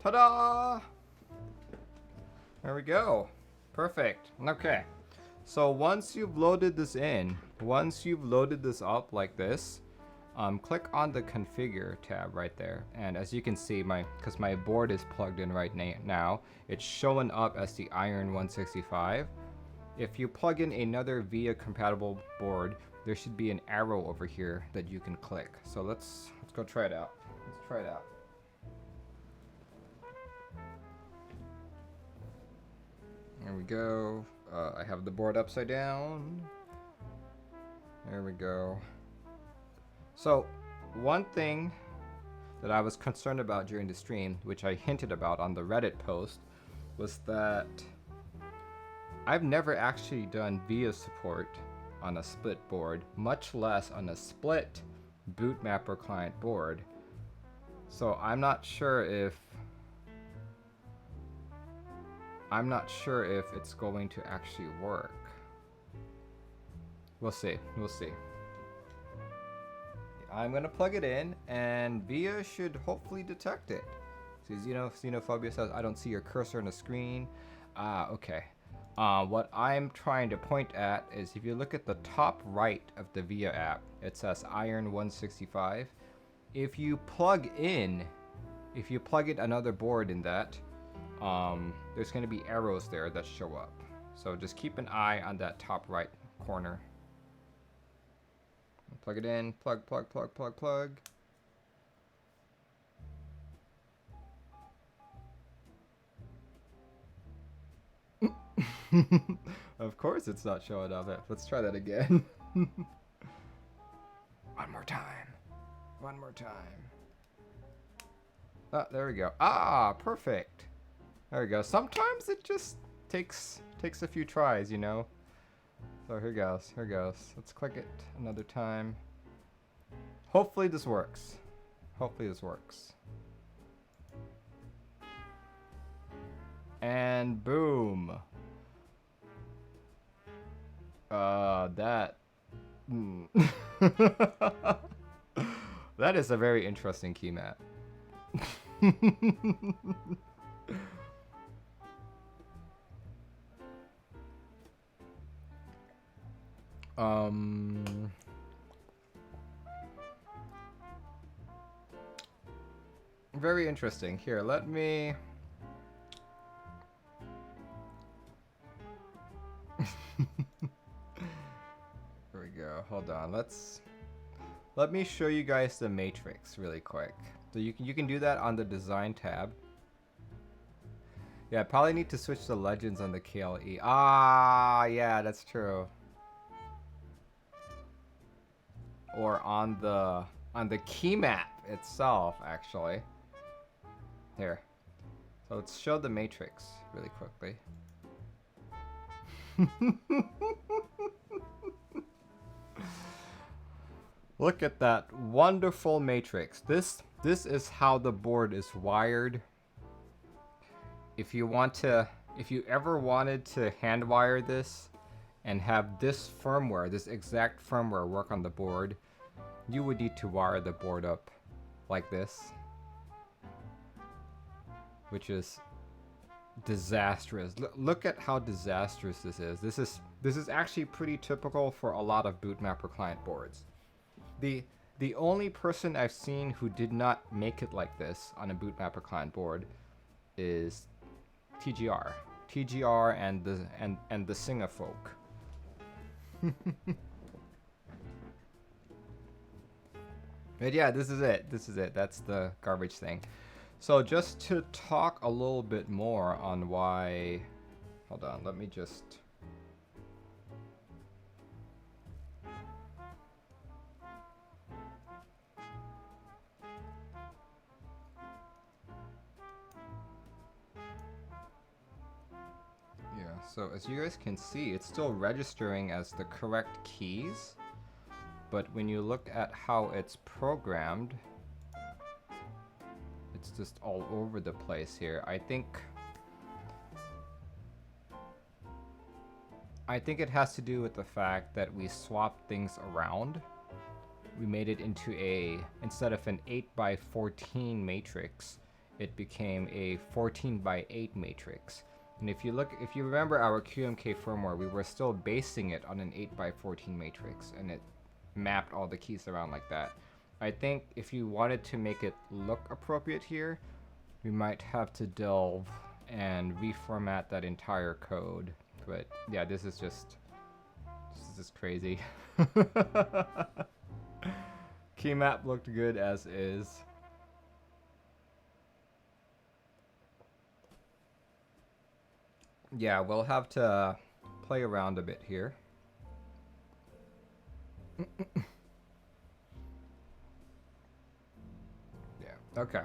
Ta-da! There we go. Perfect. Okay. So once you've loaded this in, once you've loaded this up like this, click on the configure tab right there. And as you can see, because my board is plugged in right now, it's showing up as the Iron 165. If you plug in another VE.A compatible board, there should be an arrow over here that you can click. So let's go try it out. Let's try it out. There we go. I have the board upside down. There we go. So, one thing that I was concerned about during the stream, which I hinted about on the Reddit post, was that I've never actually done VE.A support on a split board, much less on a split bootmapper client board. So I'm not sure if it's going to actually work. We'll see. We'll see. I'm gonna plug it in, and VE.A should hopefully detect it. See, Xenophobia says, I don't see your cursor on the screen. Okay. What I'm trying to point at is if you look at the top right of the VE.A app, it says Iron 165. If you plug in another board in that, there's going to be arrows there that show up. So just keep an eye on that top right corner. Plug it in, plug. Of course it's not showing up. Let's try that again. One more time. Ah, there we go. Ah, perfect. There we go. Sometimes it just takes a few tries, you know. So here goes. Let's click it another time. Hopefully this works. And boom. That is a very interesting key map. Very interesting. Here, let me... There we go. Hold on. Let me show you guys the matrix really quick. So you can do that on the design tab. Yeah, I probably need to switch the legends on the KLE. Ah, yeah, that's true. Or on the key map itself, actually. Here. So let's show the matrix really quickly. Look at that wonderful matrix. This is how the board is wired. If you ever wanted to hand wire this and have this firmware, this exact firmware work on the board, you would need to wire the board up like this, which is disastrous. Look at how disastrous this is. This is actually pretty typical for a lot of bootmapper client boards. The only person I've seen who did not make it like this on a bootmapper client board is TGR. TGR and the Singafolk. But yeah, this is it. This is it. That's the garbage thing. So just to talk a little bit more on why... Hold on, let me just... Yeah, so as you guys can see, it's still registering as the correct keys. But when you look at how it's programmed, it's just all over the place here. I think it has to do with the fact that we swapped things around. We made it into instead of an 8x14 matrix, it became a 14x8 matrix. And if you remember our QMK firmware, we were still basing it on an 8x14 matrix, and it mapped all the keys around like that. I think if you wanted to make it look appropriate here, we might have to delve and reformat that entire code. But yeah, this is just crazy. Key map looked good as is. Yeah, we'll have to play around a bit here. Yeah, okay.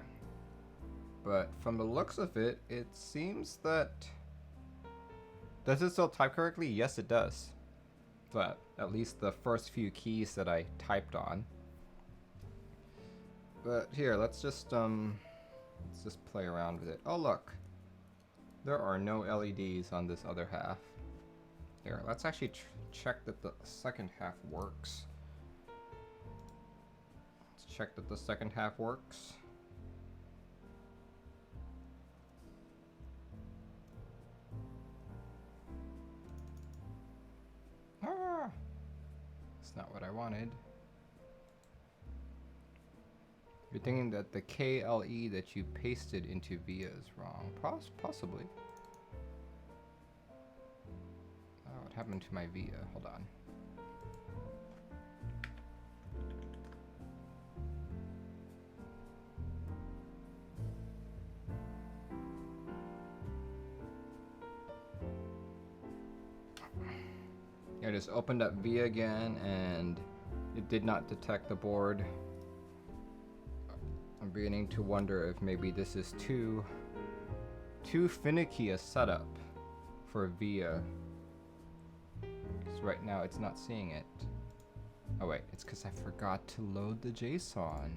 But from the looks of it, it seems that... Does it still type correctly? Yes, it does. But at least the first few keys that I typed on. But here, let's just play around with it. Oh, look. There are no LEDs on this other half. Here, let's actually check that the second half works. Let's check that the second half works. Ah! That's not what I wanted. You're thinking that the KLE that you pasted into VE.A is wrong. Possibly. Oh, what happened to my VE.A? Hold on. I just opened up VE.A again and it did not detect the board. I'm beginning to wonder if maybe this is too finicky a setup for VE.A. Because right now it's not seeing it. Oh wait, it's because I forgot to load the JSON.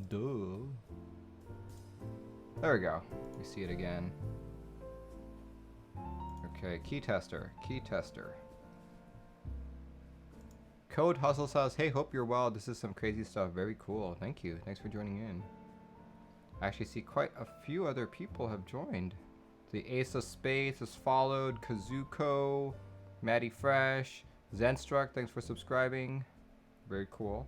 Duh. There we go. We see it again. Okay, key tester. Code Hustle says, hey, hope you're well. This is some crazy stuff. Very cool. Thank you. Thanks for joining in. I actually see quite a few other people have joined. The Ace of Spades has followed. Kazuko, Maddie Fresh, Zenstruck, thanks for subscribing. Very cool.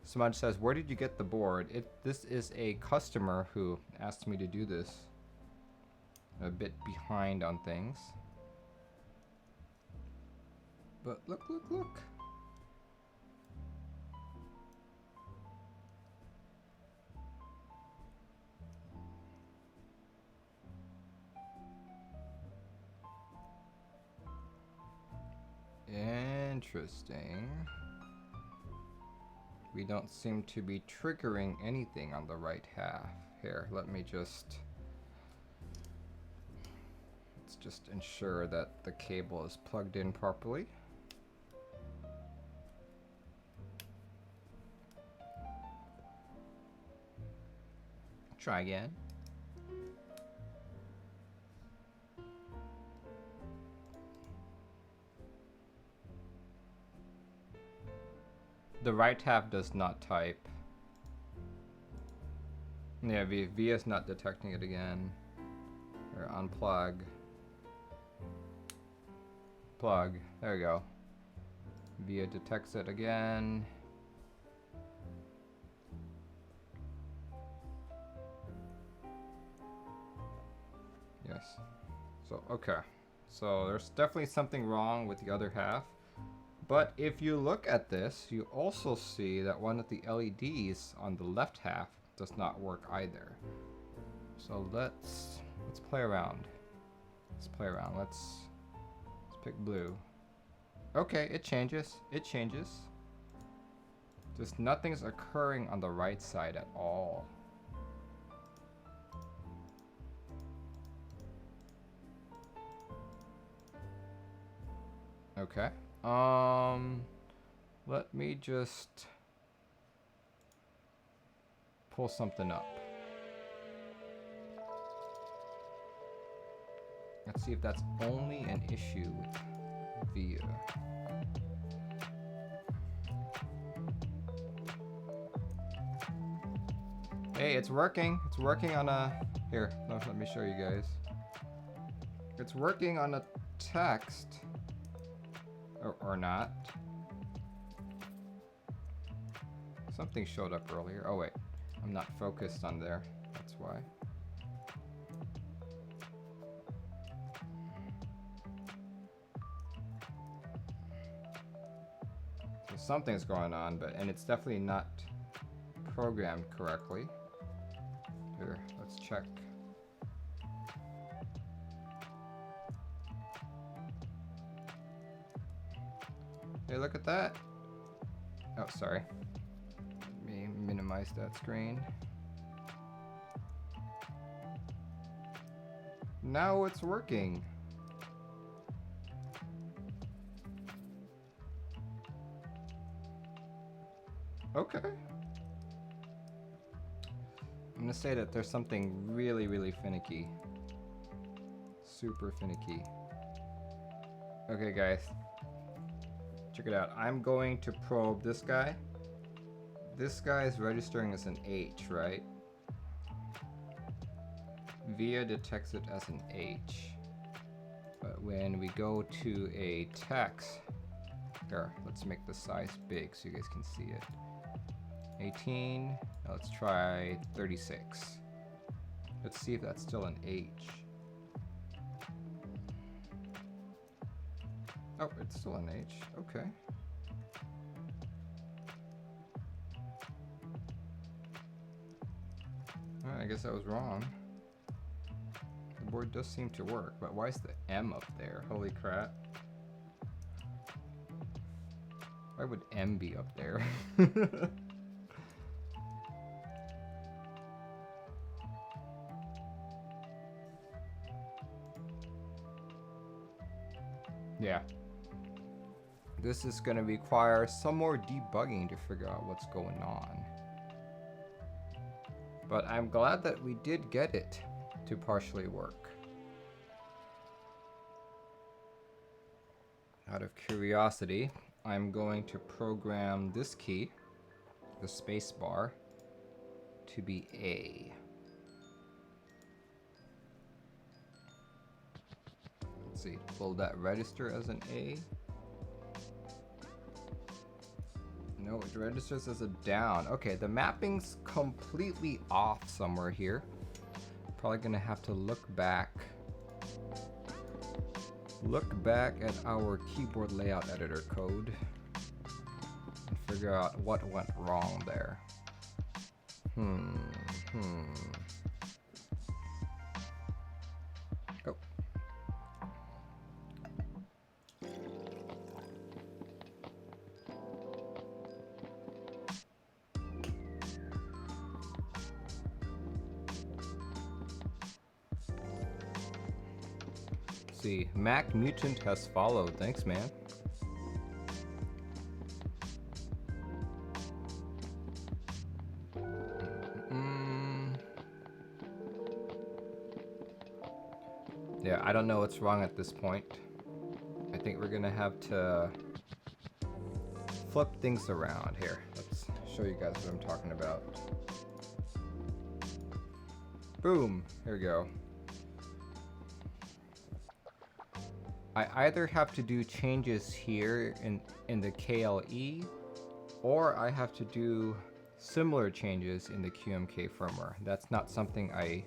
Smudge says, where did you get the board? This is a customer who asked me to do this. A bit behind on things. But look. Interesting. We don't seem to be triggering anything on the right half. Here, let's just ensure that the cable is plugged in properly. Try again. The right half does not type. Yeah, VE.A is not detecting it again. Or unplug. Plug. There we go. VE.A detects it again. Yes. So, okay. So there's definitely something wrong with the other half. But if you look at this, you also see that one of the LEDs on the left half does not work either. So let's play around. Let's play around. Let's pick blue. Okay, it changes. It changes. Just nothing's occurring on the right side at all. Okay. Let me just pull something up. Let's see if that's only an issue with VE.A. Hey, it's working. It's working on a... Here, let me show you guys. It's working on a text. Or not. Something showed up earlier. Oh wait, I'm not focused on there. That's why. So something's going on, and it's definitely not programmed correctly. Here, let's check. Hey, look at that. Oh, sorry. Let me minimize that screen. Now it's working. Okay. I'm gonna say that there's something really, really finicky. Super finicky. Okay, guys. Check it out. I'm going to probe this guy. This guy is registering as an H, right? VE.A detects it as an H. But when we go to a text, here, let's make the size big so you guys can see it. 18, now let's try 36. Let's see if that's still an H. Oh, it's still an H, okay. Alright, I guess I was wrong. The board does seem to work, but why is the M up there? Holy crap. Why would M be up there? Yeah. This is going to require some more debugging to figure out what's going on. But I'm glad that we did get it to partially work. Out of curiosity, I'm going to program this key, the space bar, to be A. Let's see, will that register as an A? No, it registers as a down. Okay, the mapping's completely off somewhere here. Probably gonna have to look back at our keyboard layout editor code and figure out what went wrong there. Oh. See, Mac Mutant has followed. Thanks, man. Yeah, I don't know what's wrong at this point. I think we're gonna have to flip things around here. Let's show you guys what I'm talking about. Boom, here we go. I either have to do changes here in the KLE, or I have to do similar changes in the QMK firmware. That's not something I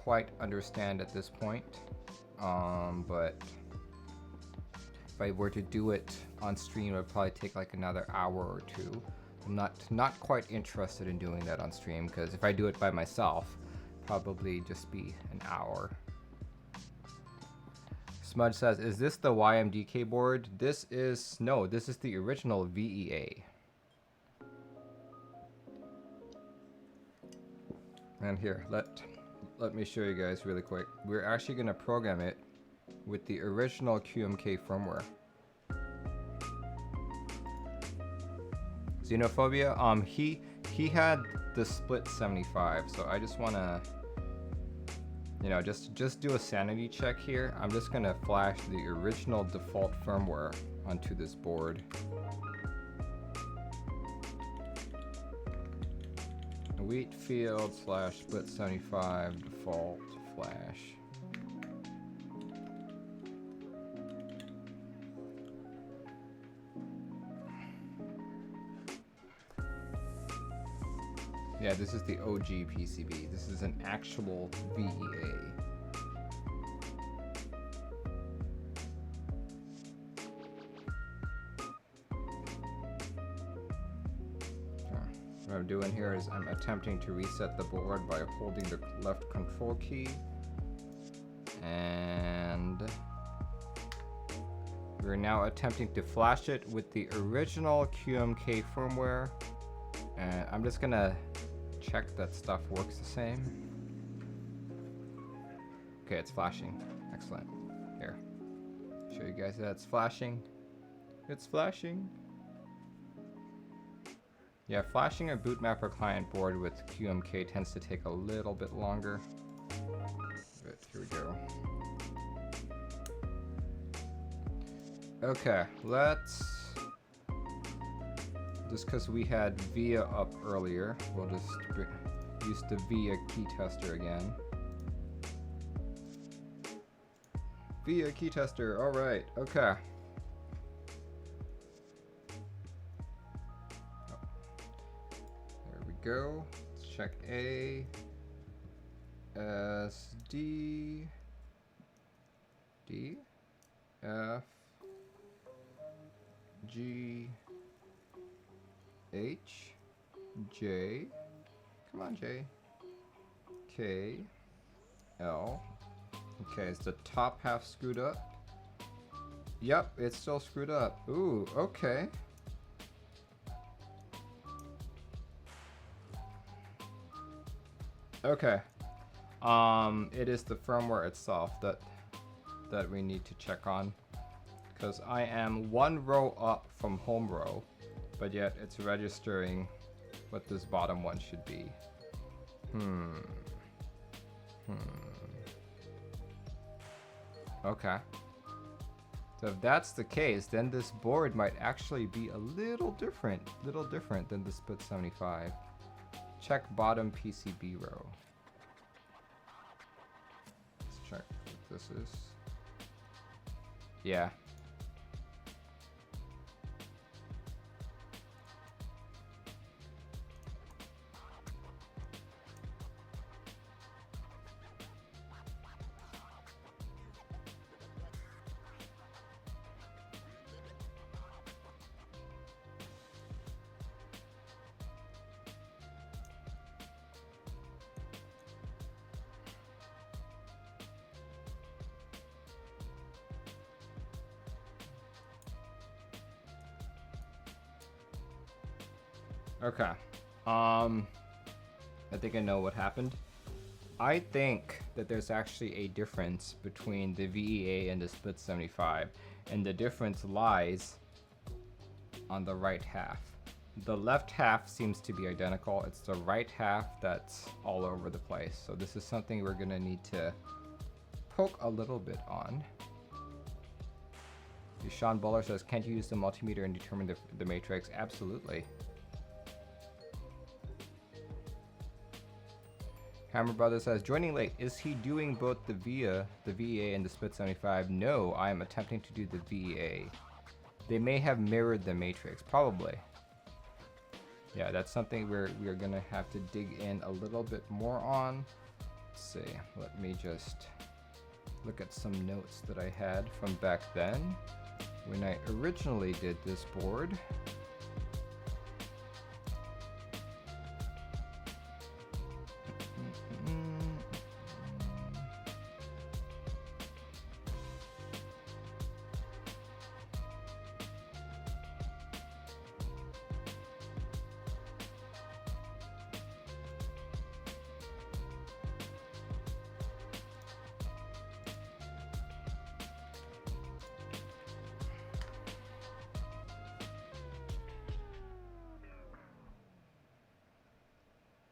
quite understand at this point, but if I were to do it on stream, it would probably take like another hour or two. I'm not quite interested in doing that on stream, because if I do it by myself, probably just be an hour. Smudge says, is this the YMDK board? This is, no, this is the original VE.A. And here, let me show you guys really quick. We're actually gonna program it with the original QMK firmware. Xenophobia, he had the split 75, so I just wanna, you know, just do a sanity check here. I'm just gonna flash the original default firmware onto this board. Wheatfield / split 75 default flash. Yeah, this is the OG PCB. This is an actual VE.A. What I'm doing here is I'm attempting to reset the board by holding the left control key, and we're now attempting to flash it with the original QMK firmware, and I'm just gonna check that stuff works the same. Okay, it's flashing. Excellent. Here, show you guys that it's flashing. It's flashing. Yeah, flashing a bootmapper client board with QMK tends to take a little bit longer. But here we go. Okay, let's, just because we had VE.A up earlier, we'll just use the VE.A key tester again. VE.A key tester, alright, okay. Go. Let's check A, S, D, D, F, G, H, J, come on J, K, L. Okay, is the top half screwed up? Yep, it's still screwed up. Ooh, okay. Okay, it is the firmware itself that we need to check on, because I am one row up from home row, but yet it's registering what this bottom one should be. Okay, so if that's the case, then this board might actually be a little different than the split 75. Check bottom PCB row. Let's check what this is. Yeah. Okay, I think I know what happened. I think that there's actually a difference between the VE.A and the split 75, and the difference lies on the right half. The left half seems to be identical. It's the right half that's all over the place. So this is something we're gonna need to poke a little bit on. Sean Buller says, can't you use the multimeter and determine the matrix? Absolutely. Hammer Brother says, joining late, is he doing both the VE.A and the split 75? No, I am attempting to do the VE.A. They may have mirrored the matrix, probably. Yeah, that's something we're gonna have to dig in a little bit more on. Let's see, let me just look at some notes that I had from back then when I originally did this board.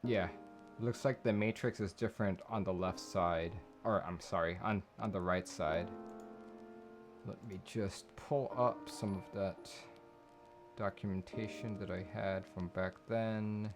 Yeah, looks like the matrix is different on the left side, or I'm sorry, on the right side. Let me just pull up some of that documentation that I had from back then.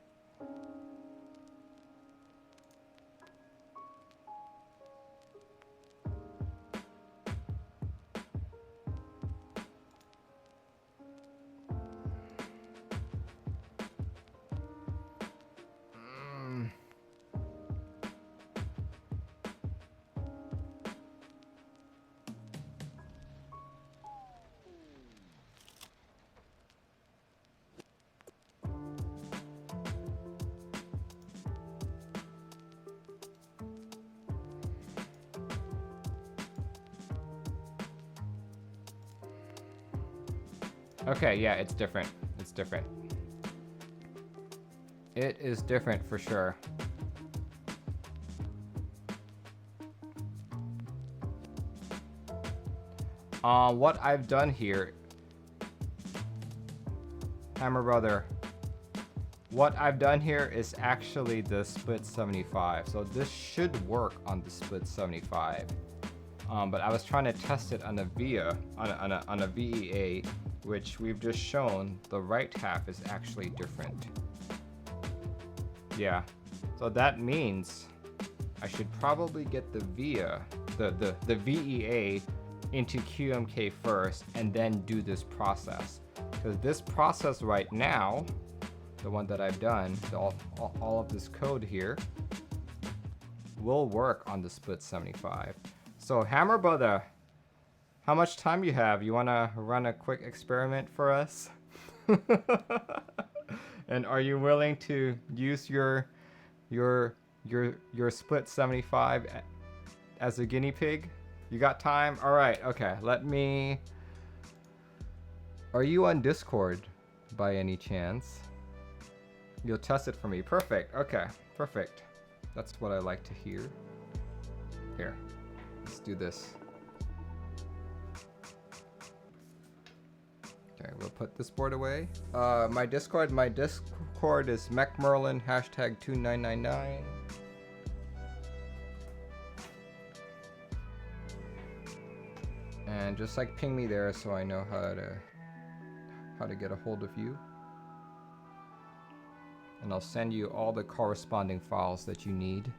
Okay, yeah, it's different. It's different. It is different for sure. What I've done here, Hammer Brother, what I've done here is actually the split 75. So this should work on the split 75. But I was trying to test it on a VE.A, on a VE.A, which we've just shown the right half is actually different. Yeah, so that means I should probably get the VE.A, the VE.A into QMK first and then do this process. Because this process right now, the one that I've done, all of this code here, will work on the split 75. So Hammer Brother, how much time you have? You wanna run a quick experiment for us? And are you willing to use your split 75 as a guinea pig? You got time? All right, okay, let me... Are you on Discord by any chance? You'll test it for me. Perfect, okay, perfect. That's what I like to hear. Here, let's do this. Okay, we'll put this board away. My Discord is mechmerlin #2999. And just like ping me there so I know how to get a hold of you. And I'll send you all the corresponding files that you need.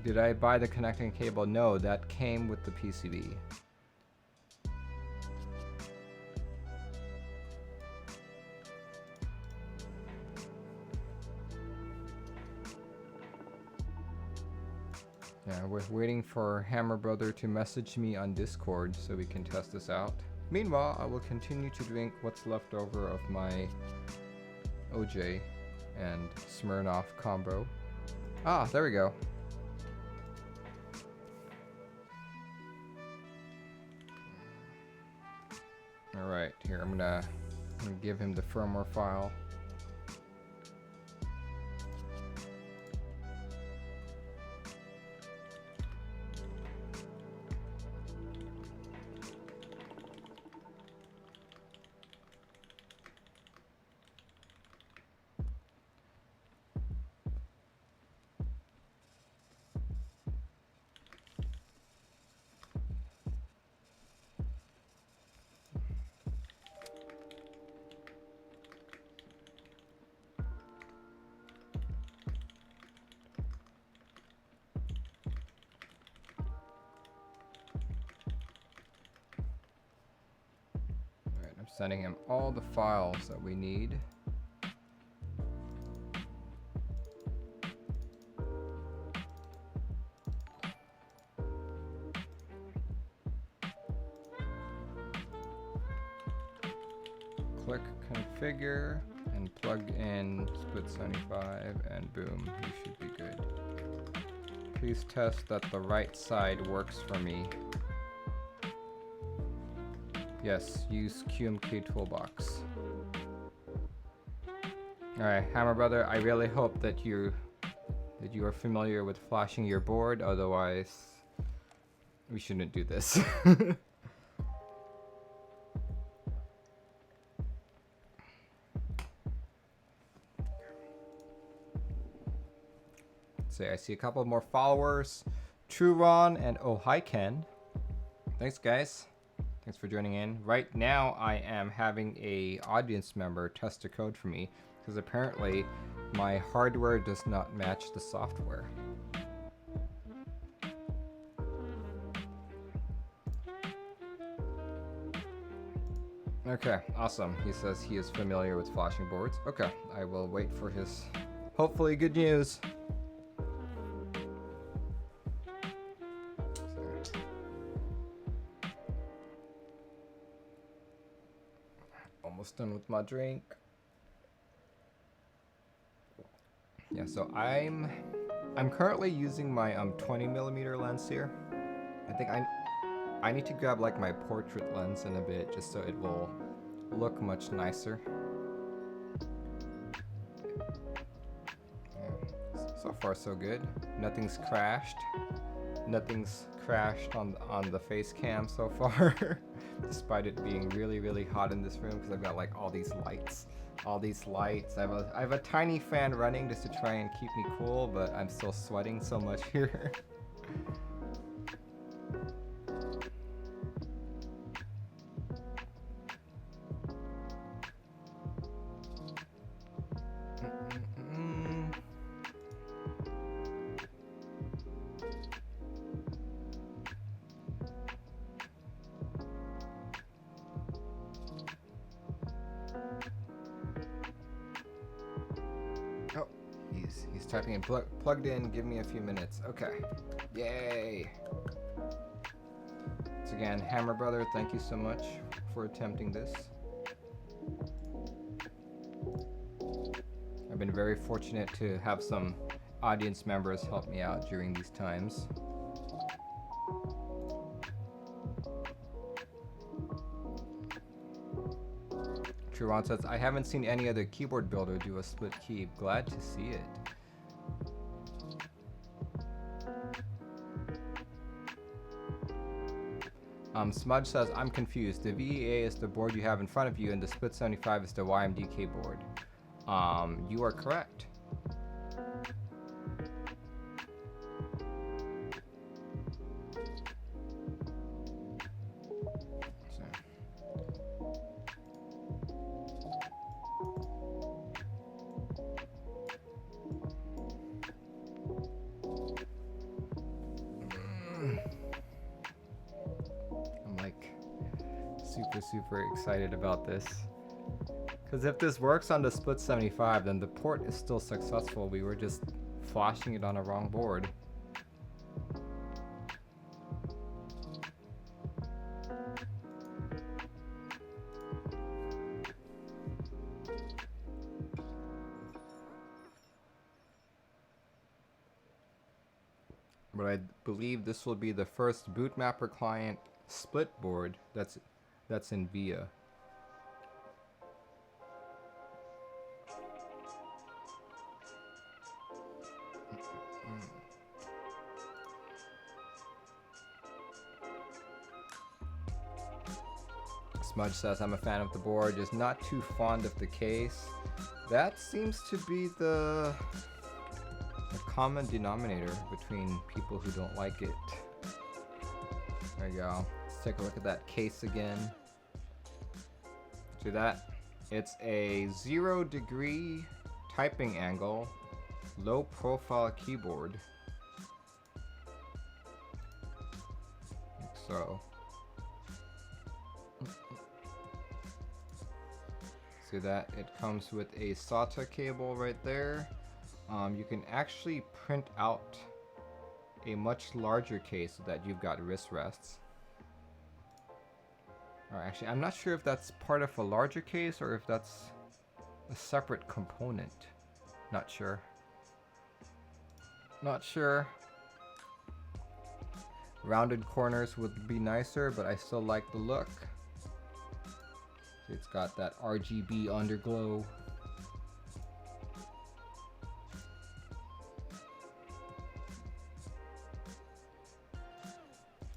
Did I buy the connecting cable? No, that came with the PCB. Yeah, we're waiting for Hammer Brother to message me on Discord so we can test this out. Meanwhile, I will continue to drink what's left over of my OJ and Smirnoff combo. Ah, there we go. Alright, here, I'm gonna give him the firmware file. I'm sending him all the files that we need. Click configure and plug in split 75 and boom, you should be good. Please test that the right side works for me. Yes, use QMK toolbox. Alright, Hammer Brother, I really hope that you are familiar with flashing your board, otherwise we shouldn't do this. So I see a couple more followers. Truron and oh hi Ken. Thanks guys. Thanks for joining in. Right now I am having a audience member test the code for me because apparently my hardware does not match the software. Okay, awesome. He says he is familiar with flashing boards. Okay, I will wait for his hopefully good news. Almost done with my drink. Yeah, so I'm currently using my 20mm lens here. I think I need to grab like my portrait lens in a bit just so it will look much nicer. Yeah, so far so good. Nothing's crashed. Nothing's crashed on the face cam so far. Despite it being really hot in this room because I've got like all these lights. I have a tiny fan running just to try and keep me cool, but I'm still sweating so much here. Oh, he's typing in plugged in. Give me a few minutes. Okay. Yay. Once again, Hammer Brother, thank you so much for attempting this. I've been very fortunate to have some audience members help me out during these times. Truron says, I haven't seen any other keyboard builder do a split key. Glad to see it. Smudge says, I'm confused. The VE.A is the board you have in front of you and the split 75 is the YMDK board. You are correct. Super excited about this, because if this works on the split 75, then the port is still successful. We were just flashing it on a wrong board. But I believe this will be the first bootmapper client split board that's in VE.A. Smudge says, I'm a fan of the board, just not too fond of the case. That seems to be the common denominator between people who don't like it. There you go. Let's take a look at that case again. See that? It's a 0-degree typing angle, low profile keyboard. Like so. See that? It comes with a SATA cable right there. You can actually print out a much larger case so that you've got wrist rests. Or actually, I'm not sure if that's part of a larger case or if that's a separate component. Not sure. Not sure. Rounded corners would be nicer, but I still like the look. It's got that RGB underglow.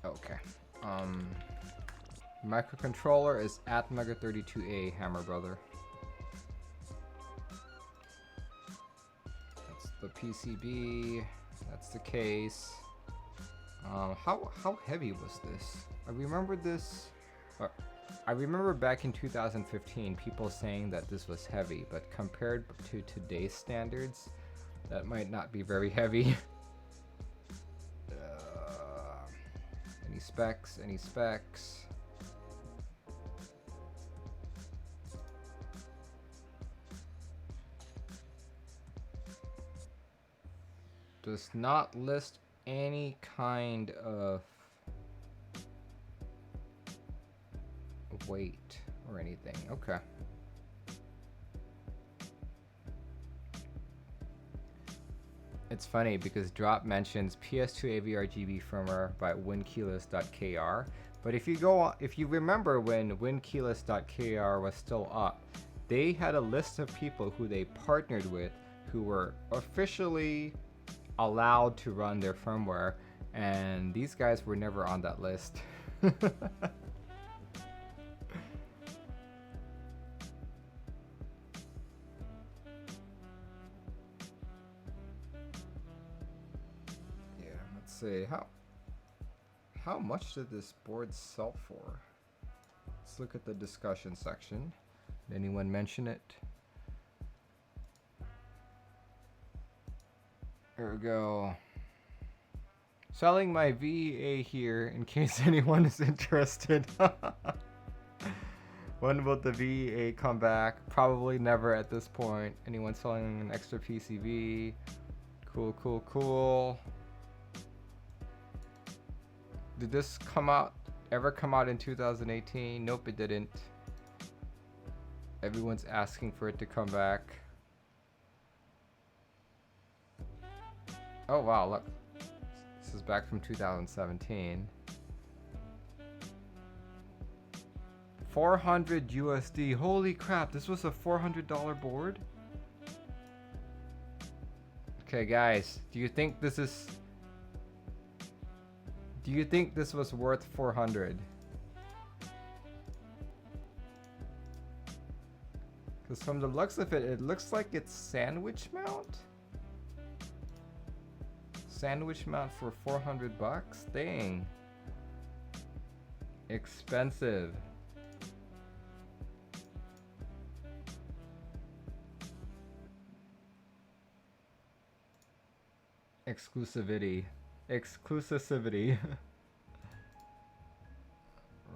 Okay. Microcontroller is Atmega32A Hammer Brother. That's the PCB. That's the case. How heavy was this? I remember this. I remember back in 2015 people saying that this was heavy, but compared to today's standards, that might not be very heavy. Any specs? Any specs? Does not list any kind of weight or anything. Okay. It's funny because Drop mentions PS2 AVRGB firmware by winkeyless.kr, but if you remember when winkeyless.kr was still up, they had a list of people who they partnered with who were officially allowed to run their firmware, and these guys were never on that list. Yeah, let's see, how much did this board sell for? Let's look at the discussion section. Did anyone mention it? There we go. Selling my VE.A here in case anyone is interested. When will the VE.A come back? Probably never at this point. Anyone selling an extra PCB? Cool, cool, cool. Did this ever come out in 2018? Nope, it didn't. Everyone's asking for it to come back. Oh wow, look. This is back from 2017. 400 USD. Holy crap, this was a $400 board? Okay guys, do you think this was worth 400? Because from the looks of it, it looks like it's sandwich mount? Sandwich mount for 400 bucks? Dang. Expensive. Exclusivity. Exclusivity.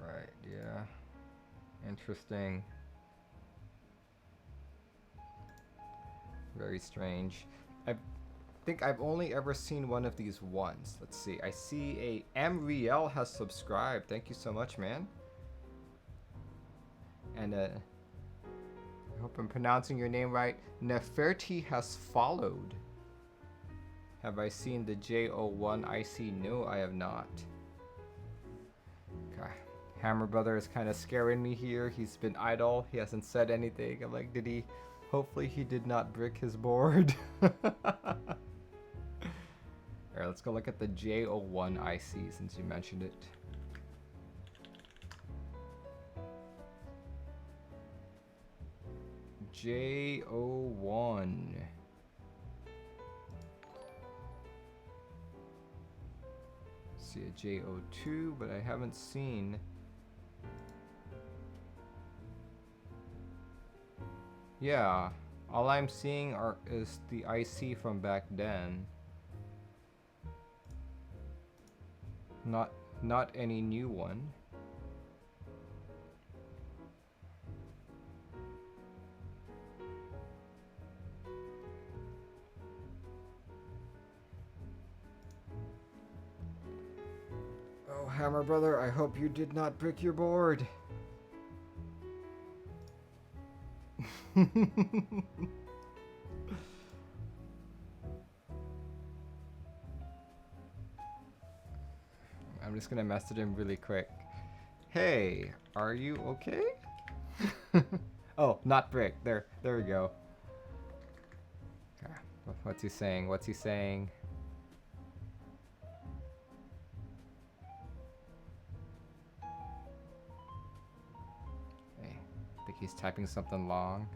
Right, yeah. Interesting. Very strange. I think I've only ever seen one of these once. Let's see. I see a Mriel has subscribed. Thank you so much, man. And I hope I'm pronouncing your name right. Neferti has followed. Have I seen the J01 IC? No, I have not. Okay. Hammer Brother is kind of scaring me here. He's been idle. He hasn't said anything. I'm like, did he? Hopefully he did not brick his board. Alright, let's go look at the J01 IC since you mentioned it. J01. See a J02, but I haven't seen. Yeah, all I'm seeing is the IC from back then. Not any new one. Hammer brother, I hope you did not break your board. I'm just gonna message him really quick. Hey, are you okay? Oh, not brick. There we go. Okay. What's he saying? What's he saying? Hey, I think he's typing something long.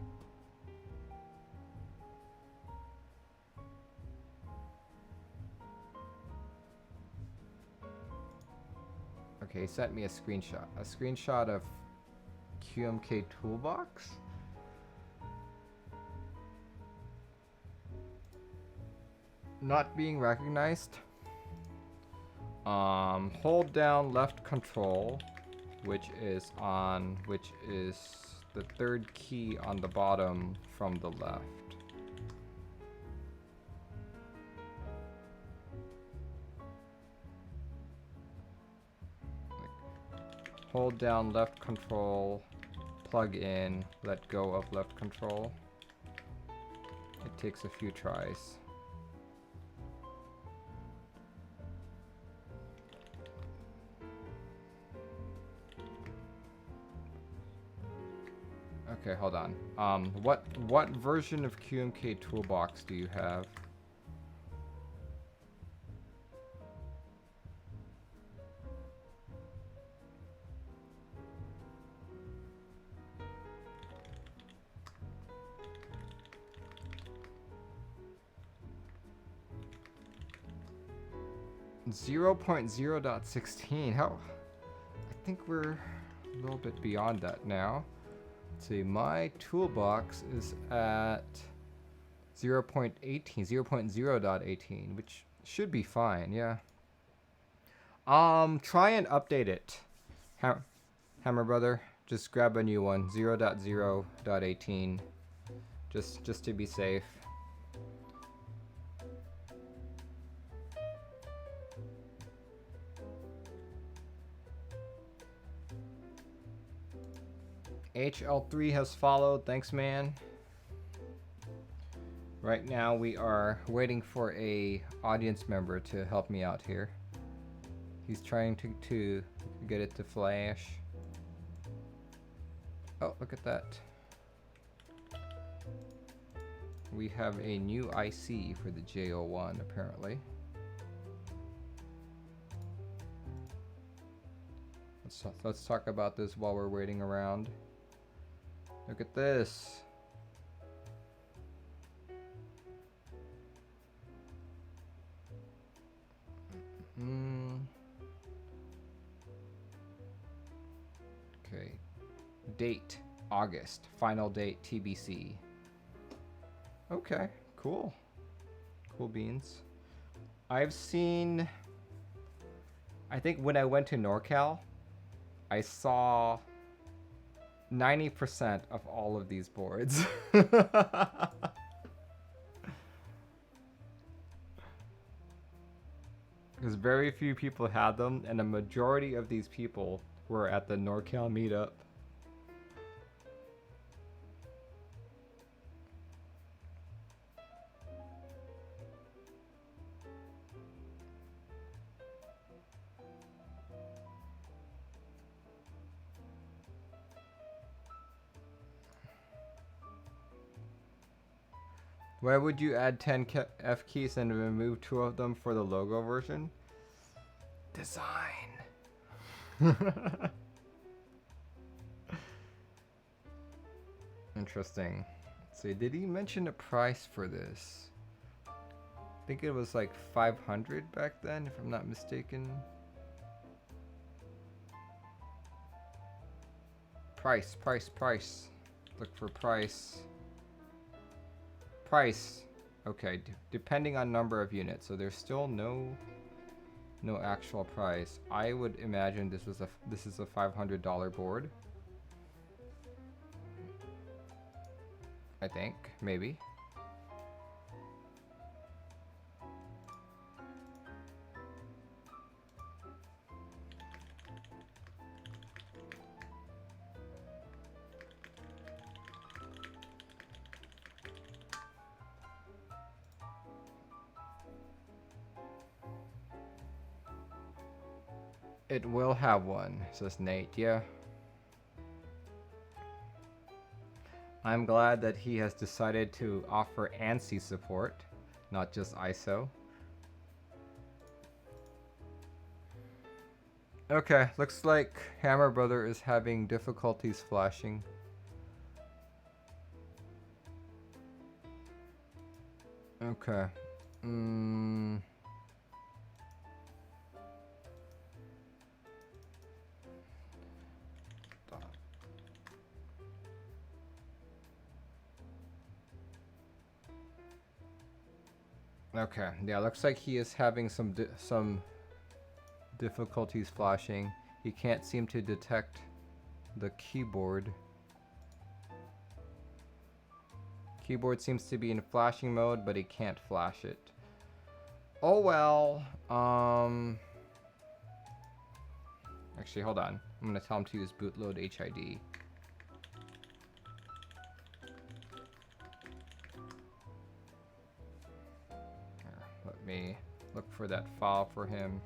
Okay, he sent me a screenshot. A screenshot of QMK Toolbox? Not being recognized. Hold down left control, which is the third key on the bottom from the left. Hold down left control, plug in, let go of left control. It takes a few tries. Okay, hold on. What version of QMK Toolbox do you have? Zero point 0.0.16. How? I think we're a little bit beyond that now. Let's see, my toolbox is at 0.18, 0.0.18, which should be fine, yeah. Try and update it. Hammer brother, just grab a new one, 0.0.18, just to be safe. HL3 has followed, thanks man. Right now we are waiting for a audience member to help me out here. He's trying to get it to flash. Oh, look at that. We have a new IC for the J01 apparently. Let's talk about this while we're waiting around. Look at this. Okay. Date, August. Final date, TBC. Okay, cool. Cool beans. I've seen... I think when I went to NorCal, I saw 90% of all of these boards. Because very few people had them, and a majority of these people were at the NorCal meetup. Why would you add 10 F keys and remove 2 of them for the logo version? Design. Interesting. Let's see, did he mention a price for this? I think it was like 500 back then, if I'm not mistaken. Price. Look for price. Price. Okay, depending on number of units. So there's still no actual price. I would imagine this is a $500 board. I think, maybe. It will have one, says Nate. Yeah. I'm glad that he has decided to offer ANSI support, not just ISO. Okay, looks like Hammer Brother is having difficulties flashing. Okay. Okay, yeah, looks like he is having some difficulties flashing. He can't seem to detect the keyboard. Keyboard seems to be in flashing mode, but he can't flash it. Oh well. Actually, hold on. I'm gonna tell him to use bootload HID. Let me look for that file for him.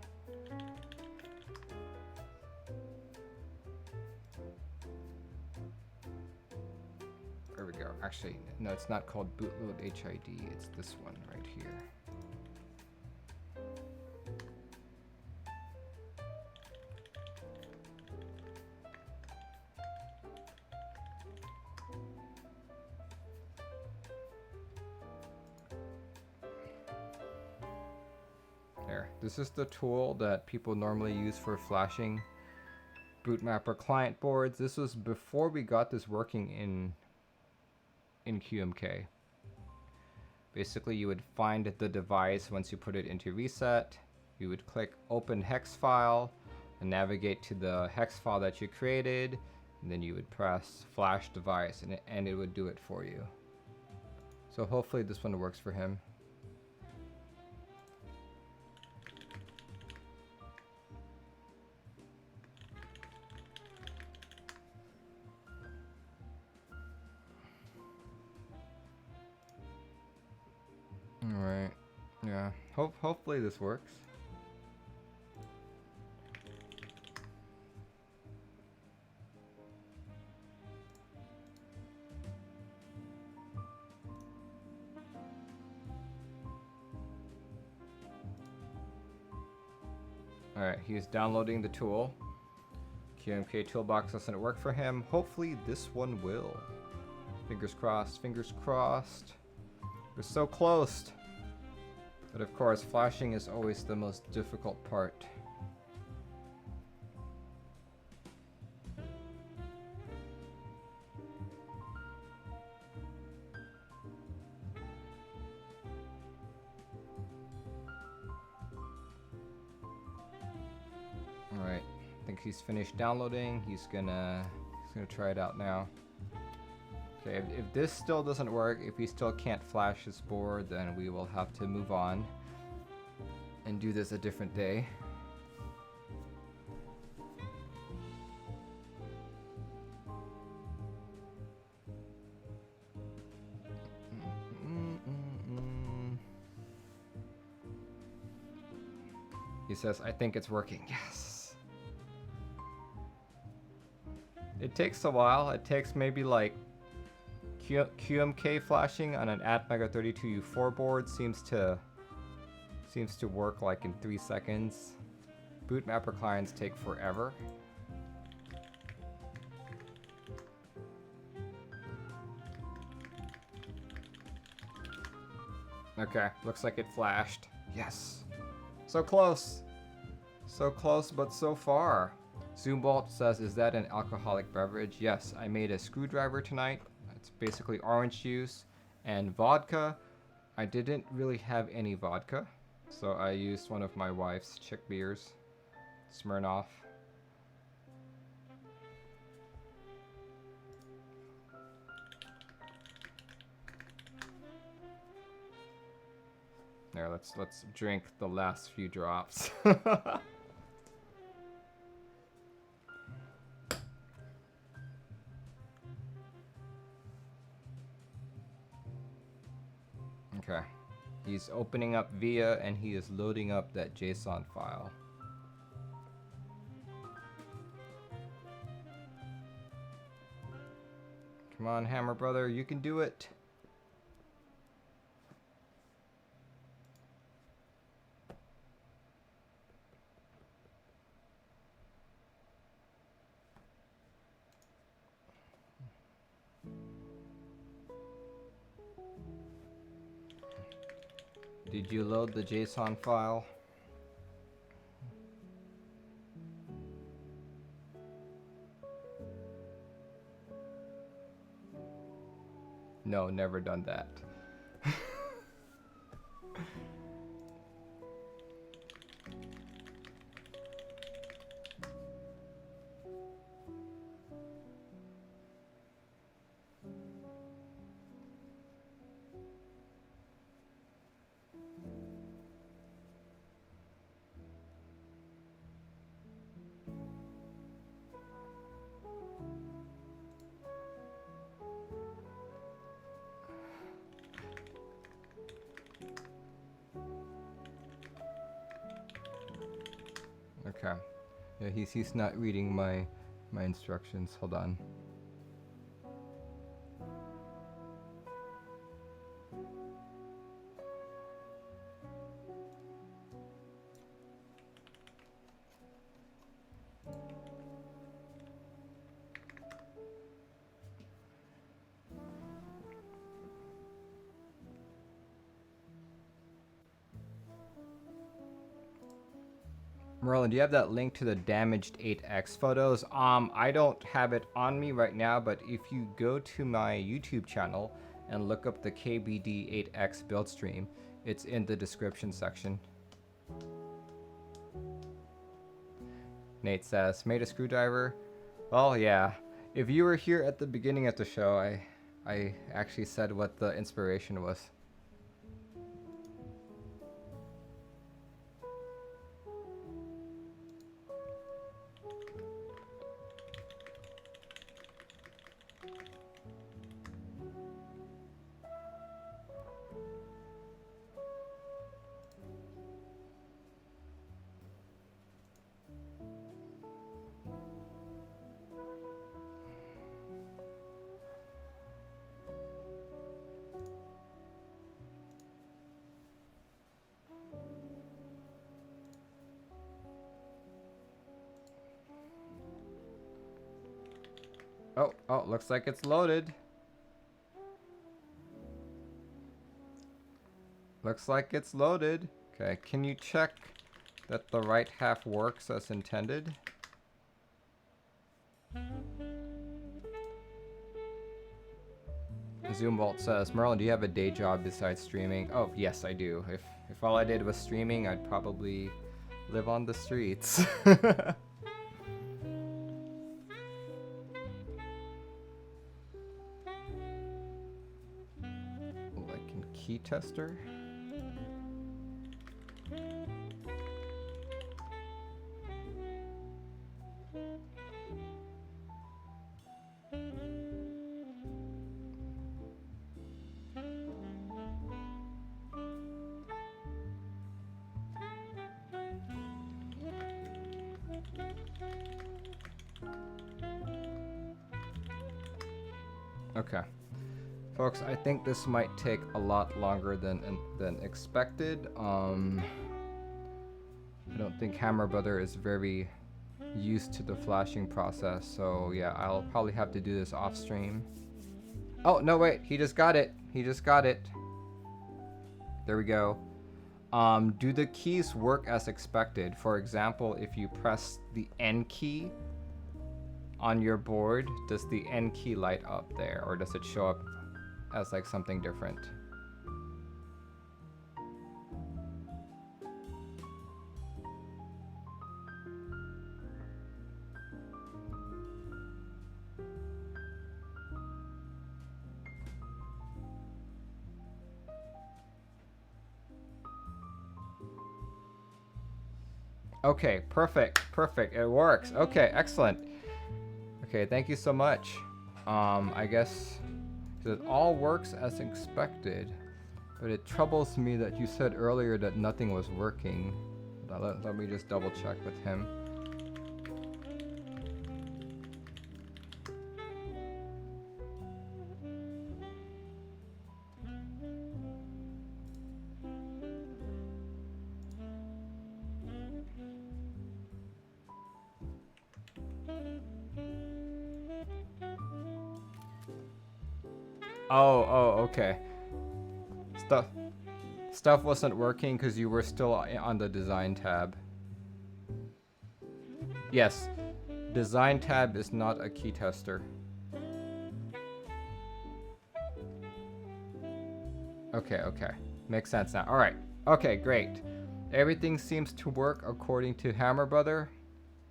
There we go. Actually, no, it's not called bootload HID. It's this one right here. There. This is the tool that people normally use for flashing bootmapper client boards. This was before we got this working in QMK. Basically, you would find the device once you put it into reset. You would click open hex file and navigate to the hex file that you created, and then you would press flash device and it would do it for you. So hopefully this one works for him. Alright, yeah, hopefully this works. Alright, he's downloading the tool. QMK Toolbox doesn't work for him. Hopefully this one will. Fingers crossed, fingers crossed. We're so close. But of course, flashing is always the most difficult part. Alright, I think he's finished downloading. He's gonna try it out now. Okay, if this still doesn't work, if he still can't flash his board, then we will have to move on and do this a different day. He says, I think it's working. Yes! It takes a while. It takes maybe like QMK flashing on an Atmega 32U4 board seems to work like in 3 seconds. Bootmapper clients take forever. Okay, looks like it flashed. Yes. So close. So close, but so far. Zoombolt says, is that an alcoholic beverage? Yes, I made a screwdriver tonight. It's basically orange juice and vodka. I didn't really have any vodka, so I used one of my wife's chick beers, Smirnoff. There, let's drink the last few drops. Okay, he's opening up VE.A and he is loading up that JSON file. Come on, Hammer Brother, you can do it. Did you load the JSON file? No, never done that. Okay. Yeah, he's not reading my instructions. Hold on. Merlin, do you have that link to the damaged 8X photos? I don't have it on me right now, but if you go to my YouTube channel and look up the KBD 8X build stream, it's in the description section. Nate says, made a screwdriver? Well, yeah. If you were here at the beginning of the show, I actually said what the inspiration was. Oh, looks like it's loaded. Looks like it's loaded. Okay, can you check that the right half works as intended? Zoombolt says, Merlin, do you have a day job besides streaming? Oh, yes, I do. If all I did was streaming, I'd probably live on the streets. Key tester. Okay. Folks, I think this might take a lot longer than expected. I don't think Hammer Brother is very used to the flashing process, so yeah, I'll probably have to do this off stream. Oh, no, wait, he just got it. He just got it. There we go. Do the keys work as expected? For example, if you press the N key on your board, does the N key light up there, or does it show up as like something different? Okay, perfect, it works. Okay, excellent. Okay, thank you so much. I guess it all works as expected, but it troubles me that you said earlier that nothing was working. Let me just double check with him. Okay. Stuff wasn't working because you were still on the design tab. Yes, design tab is not a key tester. Okay. Makes sense now. All right. Okay, great. Everything seems to work according to Hammer Brother.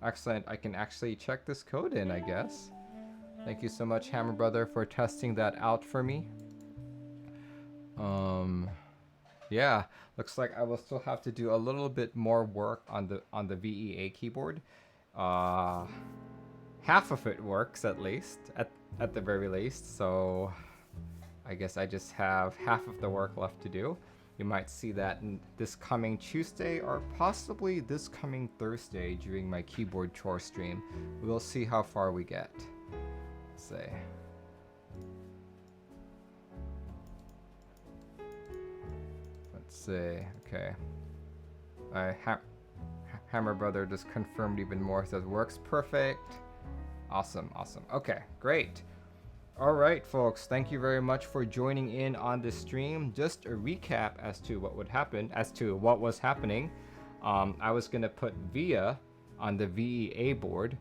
Excellent. I can actually check this code in, I guess. Thank you so much, Hammer Brother, for testing that out for me. Yeah, looks like I will still have to do a little bit more work on the VE.A keyboard. Half of it works at least, at the very least. So I guess I just have half of the work left to do. You might see that this coming Tuesday or possibly this coming Thursday during my keyboard chore stream. We'll see how far we get. Let's see. Let's see. Okay. Hammer Brother just confirmed even more. Says works perfect. Awesome. Okay, great. All right, folks. Thank you very much for joining in on this stream. Just a recap as to what was happening. I was gonna put VE.A on the VE.A board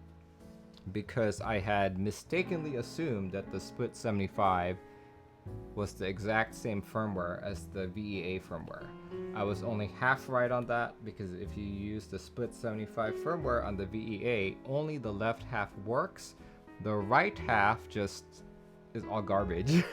because I had mistakenly assumed that the Split 75 was the exact same firmware as the VE.A firmware. I was only half right on that because if you use the Split 75 firmware on the VE.A, only the left half works. The right half just is all garbage.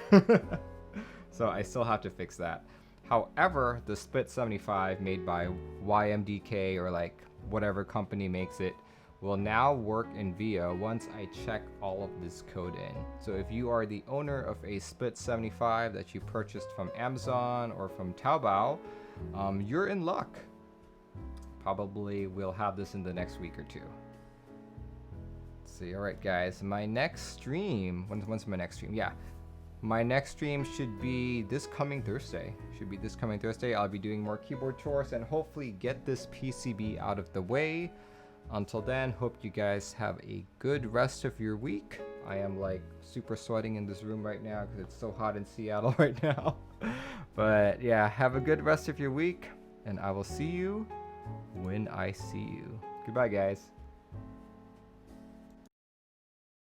So I still have to fix that. However, the Split 75 made by YMDK or like whatever company makes it will now work in VE.A once I check all of this code in. So if you are the owner of a Split 75 that you purchased from Amazon or from Taobao, you're in luck. Probably we'll have this in the next week or two. Let's see. All right, guys, my next stream, when's my next stream? Yeah, my next stream should be this coming Thursday. I'll be doing more keyboard chores and hopefully get this PCB out of the way. Until then, hope you guys have a good rest of your week. I am like super sweating in this room right now because it's so hot in Seattle right now. But yeah, have a good rest of your week, and I will see you when I see you. Goodbye, guys.